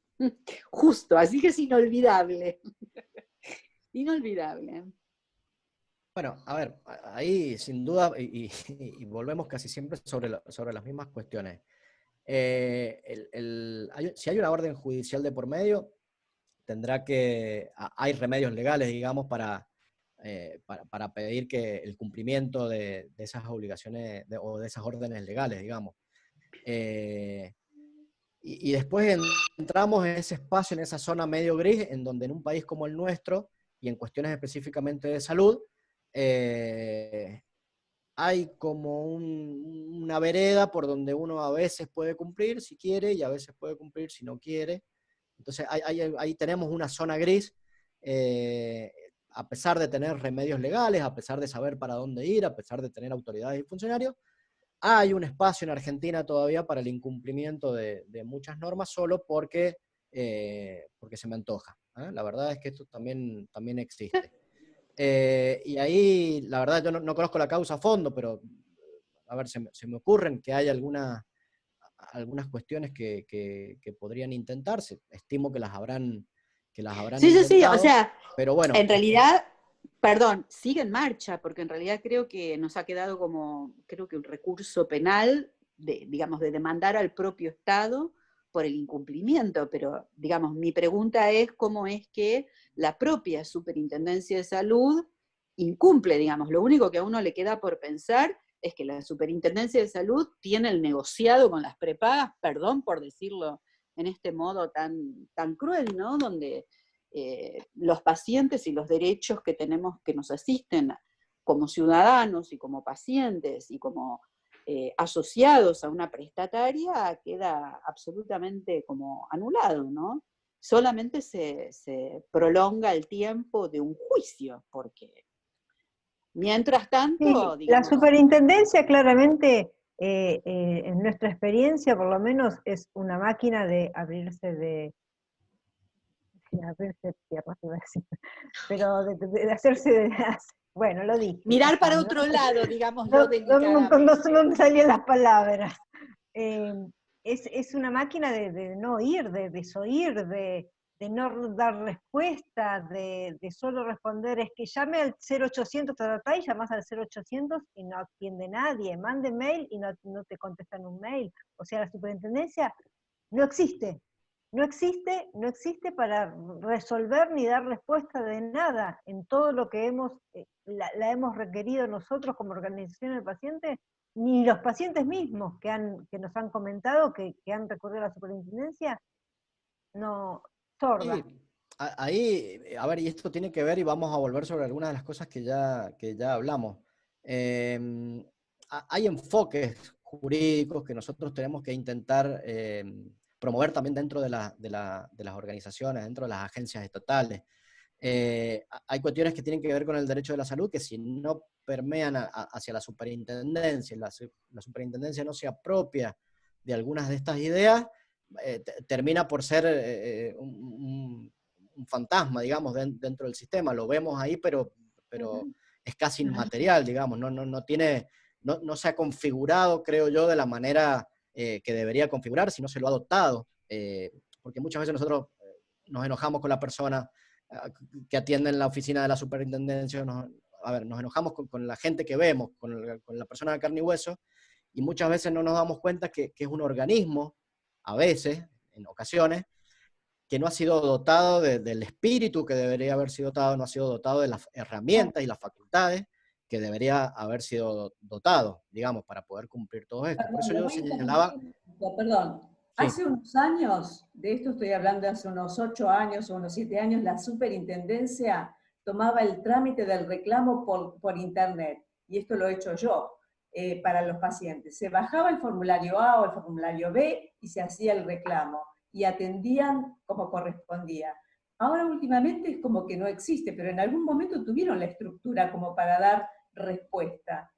Justo, así que es inolvidable. Inolvidable. Bueno, a ver, ahí sin duda, y volvemos casi siempre sobre las mismas cuestiones. Si hay una orden judicial de por medio, hay remedios legales, digamos, para pedir que el cumplimiento de esas obligaciones o de esas órdenes legales, digamos. Y después entramos en ese espacio, en esa zona medio gris, en donde en un país como el nuestro, y en cuestiones específicamente de salud, hay como una vereda por donde uno a veces puede cumplir si quiere y a veces puede cumplir si no quiere. Entonces ahí tenemos una zona gris, a pesar de tener remedios legales, a pesar de saber para dónde ir, a pesar de tener autoridades y funcionarios, hay un espacio en Argentina todavía para el incumplimiento de muchas normas solo porque se me antoja. La verdad es que esto también existe. Y ahí, la verdad, yo no conozco la causa a fondo, pero a ver, se me ocurren que hay algunas cuestiones que podrían intentarse. Estimo que las habrán intentado. Sí, o sea, pero bueno, en realidad, perdón, sigue en marcha, porque en realidad creo que nos ha quedado creo que un recurso penal, digamos, de demandar al propio Estado por el incumplimiento, pero, digamos, mi pregunta es cómo es que la propia Superintendencia de Salud incumple, digamos. Lo único que a uno le queda por pensar es que la Superintendencia de Salud tiene el negociado con las prepagas, perdón por decirlo en este modo tan cruel, ¿no? Donde los pacientes y los derechos que tenemos, que nos asisten como ciudadanos y como pacientes y como asociados a una prestataria, queda absolutamente como anulado, ¿no? Solamente se prolonga el tiempo de un juicio, porque mientras tanto, Sí, la digamos... superintendencia claramente, en nuestra experiencia por lo menos, es una máquina de abrirse piernas, iba a decir, pero de hacerse, bueno, lo dije. Mirar para ¿no? otro lado, digámoslo No delicadamente. me salían las palabras. Es una máquina de no oír, de desoír, de no dar respuesta, de solo responder, es que llame al 0800, y llamás al 0800 y no atiende nadie, mande mail y no te contestan un mail. O sea, la superintendencia no existe. No existe para resolver ni dar respuesta de nada en todo lo que la hemos requerido nosotros como organización del paciente, ni los pacientes mismos que nos han comentado que han recurrido a la superintendencia, no, sorda. Y ahí, a ver, y esto tiene que ver, y vamos a volver sobre algunas de las cosas que ya hablamos. Hay enfoques jurídicos que nosotros tenemos que intentar promover también dentro de las organizaciones, dentro de las agencias estatales. Hay cuestiones que tienen que ver con el derecho de la salud, que si no permean hacia la superintendencia, la superintendencia no se apropia de algunas de estas ideas, termina por ser un fantasma, digamos, dentro del sistema. Lo vemos ahí, pero es casi inmaterial, digamos, no se ha configurado, creo yo, de la manera que debería configurar, si no se lo ha adoptado, porque muchas veces nosotros nos enojamos con la persona que atiende en la oficina de la superintendencia, nos enojamos con la gente que vemos, con la persona de carne y hueso, y muchas veces no nos damos cuenta que es un organismo, a veces, en ocasiones, que no ha sido dotado del espíritu que debería haber sido dotado, no ha sido dotado de las herramientas y las facultades que debería haber sido dotado, digamos, para poder cumplir todo esto. Por eso yo señalaba... Perdón, Sí. hace unos años, de esto estoy hablando de hace unos 8 años o unos 7 años, la superintendencia tomaba el trámite del reclamo por internet, y esto lo he hecho yo, para los pacientes. Se bajaba el formulario A o el formulario B y se hacía el reclamo, y atendían como correspondía. Ahora últimamente es como que no existe, pero en algún momento tuvieron la estructura como para dar respuesta.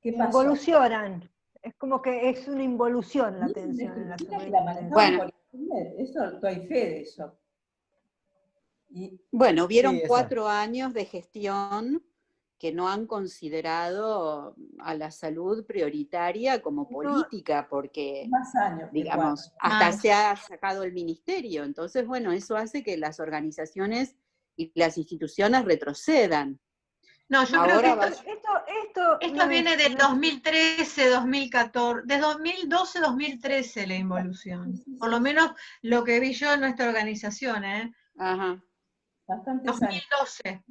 ¿Qué pasó? Involucionan. Es como que es una involución la atención en la superintendencia. Bueno, eso, doy fe de eso. Bueno, hubieron Sí, 4 años de gestión que no han considerado a la salud prioritaria como política, porque, más años, digamos, hasta se ha sacado el ministerio. Entonces, bueno, eso hace que las organizaciones y las instituciones retrocedan. No, yo ahora creo que esto viene del 2013, 2014, de 2012, 2013 la involución. Por lo menos lo que vi yo en nuestra organización, ¿eh? Ajá. Bastantes 2012. años.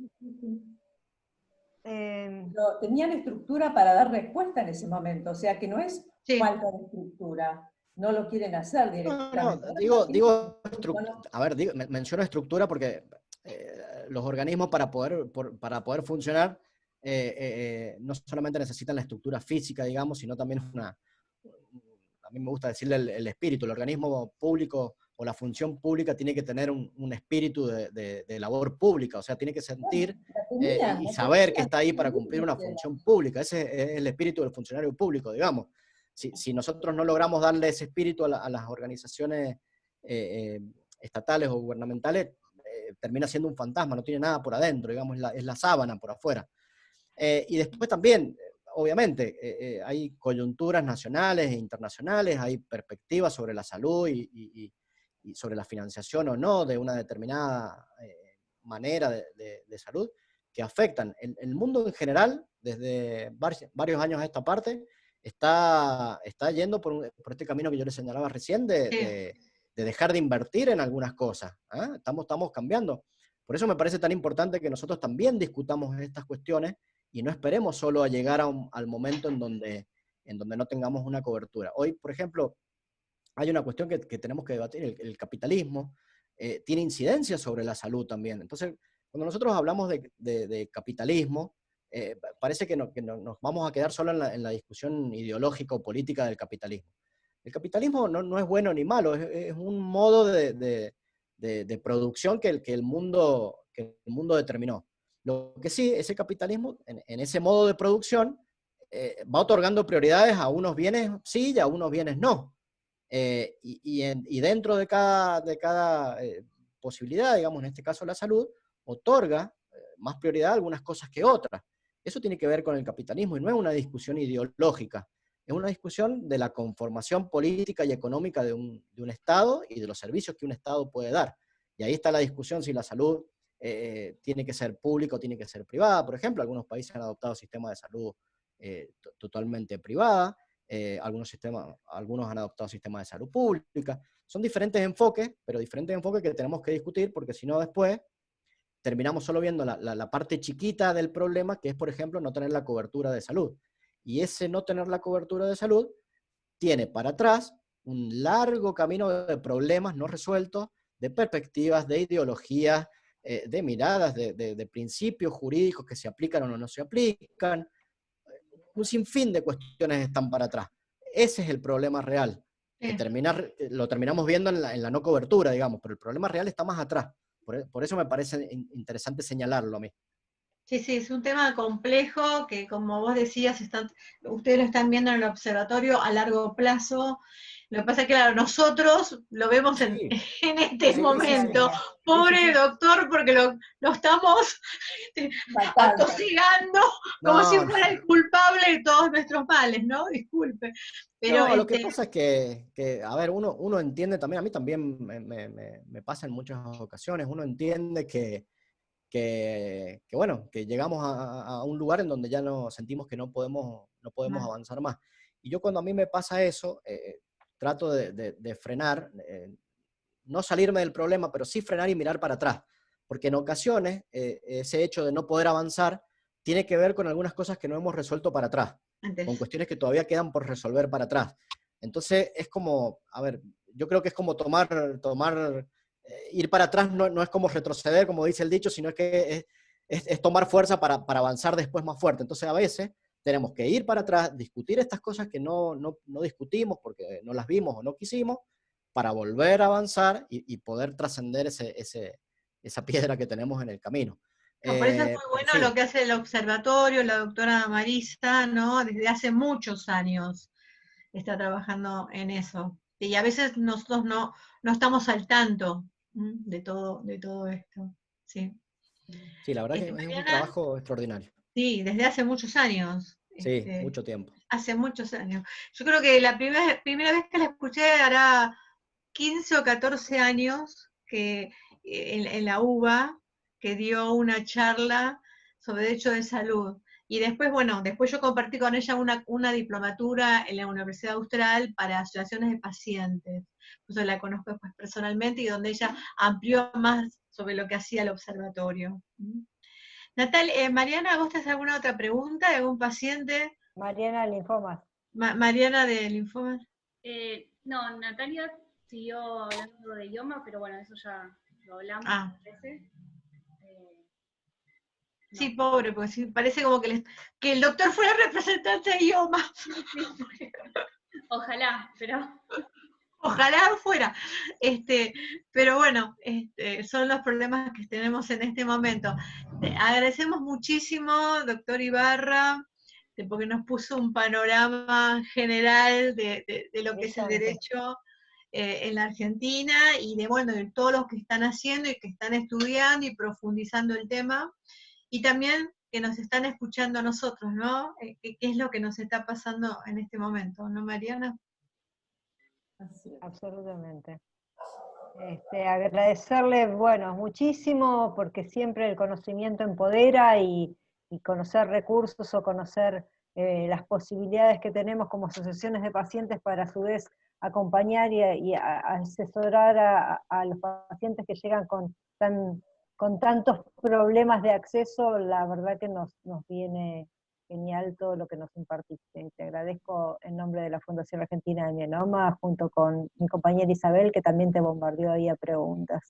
Pero tenían estructura para dar respuesta en ese momento, o sea que no es falta de estructura, no lo quieren hacer directamente. Menciono estructura porque los organismos para poder funcionar no solamente necesitan la estructura física, digamos, sino también a mí me gusta decirle el espíritu. El organismo público o la función pública tiene que tener un espíritu de labor pública, o sea, tiene que sentir y saber que está ahí para cumplir una función pública. Ese es el espíritu del funcionario público, digamos. Si nosotros no logramos darle ese espíritu a las organizaciones estatales o gubernamentales, termina siendo un fantasma, no tiene nada por adentro, digamos, es la sábana por afuera. Y después también, obviamente, hay coyunturas nacionales e internacionales, hay perspectivas sobre la salud y sobre la financiación o no de una determinada manera de salud que afectan. El mundo en general, desde varios años a esta parte, está yendo por este camino que yo les señalaba recién de dejar de invertir en algunas cosas. ¿Eh? Estamos cambiando. Por eso me parece tan importante que nosotros también discutamos estas cuestiones y no esperemos solo a llegar al momento en donde no tengamos una cobertura. Hoy, por ejemplo, hay una cuestión que tenemos que debatir, el capitalismo tiene incidencia sobre la salud también. Entonces, cuando nosotros hablamos de capitalismo, parece que nos vamos a quedar solo en la discusión ideológica o política del capitalismo. El capitalismo no es bueno ni malo, es un modo de producción que el mundo determinó. Lo que sí, ese capitalismo, en ese modo de producción, va otorgando prioridades a unos bienes sí y a unos bienes no. Y dentro de cada posibilidad, digamos, en este caso la salud, otorga más prioridad a algunas cosas que otras. Eso tiene que ver con el capitalismo y no es una discusión ideológica, es una discusión de la conformación política y económica de un Estado y de los servicios que un Estado puede dar. Y ahí está la discusión si la salud tiene que ser pública o tiene que ser privada. Por ejemplo, algunos países han adoptado sistemas de salud totalmente privada, algunos han adoptado sistemas de salud pública. Son diferentes enfoques, pero diferentes enfoques que tenemos que discutir, porque si no después terminamos solo viendo la parte chiquita del problema, que es, por ejemplo, no tener la cobertura de salud. Y ese no tener la cobertura de salud tiene para atrás un largo camino de problemas no resueltos, de perspectivas, de ideologías, de miradas, de principios jurídicos que se aplican o no se aplican. Un sinfín de cuestiones están para atrás. Ese es el problema real, que lo terminamos viendo en la no cobertura, digamos, pero el problema real está más atrás. Por eso me parece interesante señalarlo a mí. Sí, sí, es un tema complejo que, como vos decías, ustedes lo están viendo en el observatorio a largo plazo. Lo que pasa es que, claro, nosotros lo vemos en este momento. Pobre doctor, porque lo estamos atosigando como si fuera el culpable de todos nuestros males, ¿no? Disculpe. Pero lo que pasa es que a ver, uno entiende también, a mí también me pasa en muchas ocasiones, uno entiende que bueno, que llegamos a un lugar en donde ya sentimos que no podemos avanzar más. Y yo cuando a mí me pasa eso, trato de frenar, no salirme del problema, pero sí frenar y mirar para atrás. Porque en ocasiones ese hecho de no poder avanzar tiene que ver con algunas cosas que no hemos resuelto para atrás, con cuestiones que todavía quedan por resolver para atrás. Entonces es como, a ver, yo creo que es como ir para atrás no es como retroceder, como dice el dicho, sino que es tomar fuerza para avanzar después más fuerte. Entonces a veces tenemos que ir para atrás, discutir estas cosas que no discutimos porque no las vimos o no quisimos, para volver a avanzar y poder trascender esa piedra que tenemos en el camino. Por eso es muy bueno sí, lo que hace el observatorio, la doctora Marisa, ¿no? Desde hace muchos años está trabajando en eso. Y a veces nosotros no estamos al tanto de todo esto. Sí, sí, la verdad que es un trabajo extraordinario. Sí, desde hace muchos años. Sí, mucho tiempo. Hace muchos años. Yo creo que la primera vez que la escuché hará 15 o 14 años que en la UBA, que dio una charla sobre derecho de salud. Y después, bueno, después yo compartí con ella una diplomatura en la Universidad Austral para asociaciones de pacientes. Entonces la conozco después personalmente y donde ella amplió más sobre lo que hacía el observatorio. Natal, Mariana, ¿vos tenés alguna otra pregunta de algún paciente? Mariana, linfomas. Mariana de linfomas. No, Natalia siguió hablando de IOMA, pero bueno, eso ya lo hablamos. No. Sí, pobre, porque sí, parece como que el doctor fuera representante de IOMA. Ojalá, pero... Ojalá fuera. Pero bueno, son los problemas que tenemos en este momento. Agradecemos muchísimo, doctor Ibarra, porque nos puso un panorama general de lo que es el derecho en la Argentina y de todos los que están haciendo y que están estudiando y profundizando el tema. Y también que nos están escuchando a nosotros, ¿no? ¿Qué es lo que nos está pasando en este momento? ¿No, Mariana? Absolutamente. Agradecerle, bueno, muchísimo, porque siempre el conocimiento empodera y conocer recursos o conocer las posibilidades que tenemos como asociaciones de pacientes para a su vez acompañar y asesorar a los pacientes que llegan con tantos problemas de acceso, la verdad que nos viene genial todo lo que nos impartiste. Te agradezco en nombre de la Fundación Argentina de Mieloma, junto con mi compañera Isabel, que también te bombardeó ahí a preguntas.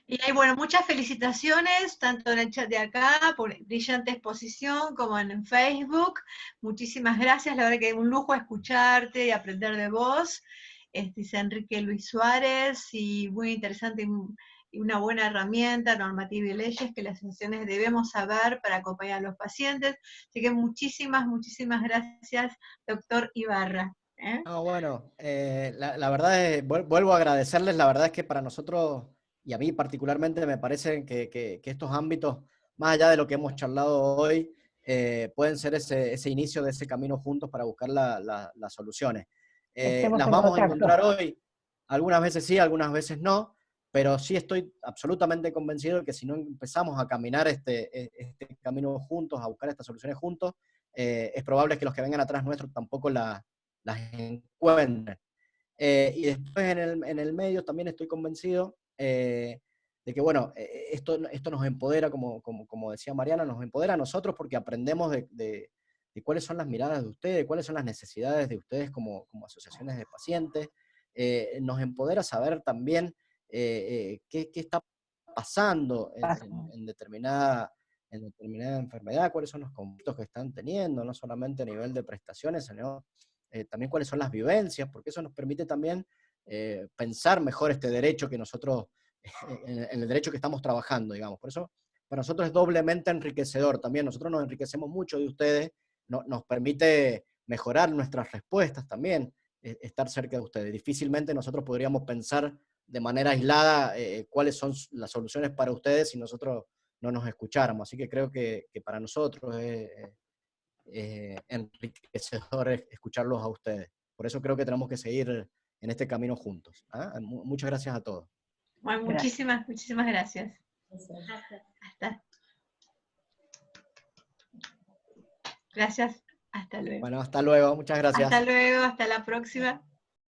Y hay, bueno, muchas felicitaciones, tanto en el chat de acá, por brillante exposición, como en Facebook. Muchísimas gracias, la verdad que es un lujo escucharte y aprender de vos. Es Enrique Luis Suárez, y muy interesante y una buena herramienta, normativa y leyes, que las asociaciones debemos saber para acompañar a los pacientes. Así que muchísimas, muchísimas gracias, doctor Ibarra. No, bueno, la verdad es, vuelvo a agradecerles, la verdad es que para nosotros, y a mí particularmente, me parece que estos ámbitos, más allá de lo que hemos charlado hoy, pueden ser ese inicio de ese camino juntos para buscar las soluciones. Estemos Las en vamos a contacto. encontrar hoy, algunas veces sí, algunas veces no, pero sí estoy absolutamente convencido de que si no empezamos a caminar este camino juntos, a buscar estas soluciones juntos, es probable que los que vengan atrás nuestros tampoco las encuentren. Y después en el medio también estoy convencido de que, bueno, esto nos empodera, como decía Mariana, nos empodera a nosotros porque aprendemos de cuáles son las miradas de ustedes, cuáles son las necesidades de ustedes como asociaciones de pacientes. Nos empodera saber también qué está pasando en determinada enfermedad, cuáles son los conflictos que están teniendo, no solamente a nivel de prestaciones, sino también cuáles son las vivencias, porque eso nos permite también pensar mejor este derecho que nosotros, en el derecho que estamos trabajando, digamos. Por eso, para nosotros es doblemente enriquecedor también. Nosotros nos enriquecemos mucho de ustedes, nos permite mejorar nuestras respuestas también, estar cerca de ustedes. Difícilmente nosotros podríamos pensar de manera aislada cuáles son las soluciones para ustedes si nosotros no nos escucháramos. Así que creo que para nosotros es enriquecedor escucharlos a ustedes. Por eso creo que tenemos que seguir en este camino juntos. Muchas gracias a todos. Bueno, muchísimas, muchísimas gracias. Gracias, hasta luego. Bueno, hasta luego, muchas gracias. Hasta luego, hasta la próxima.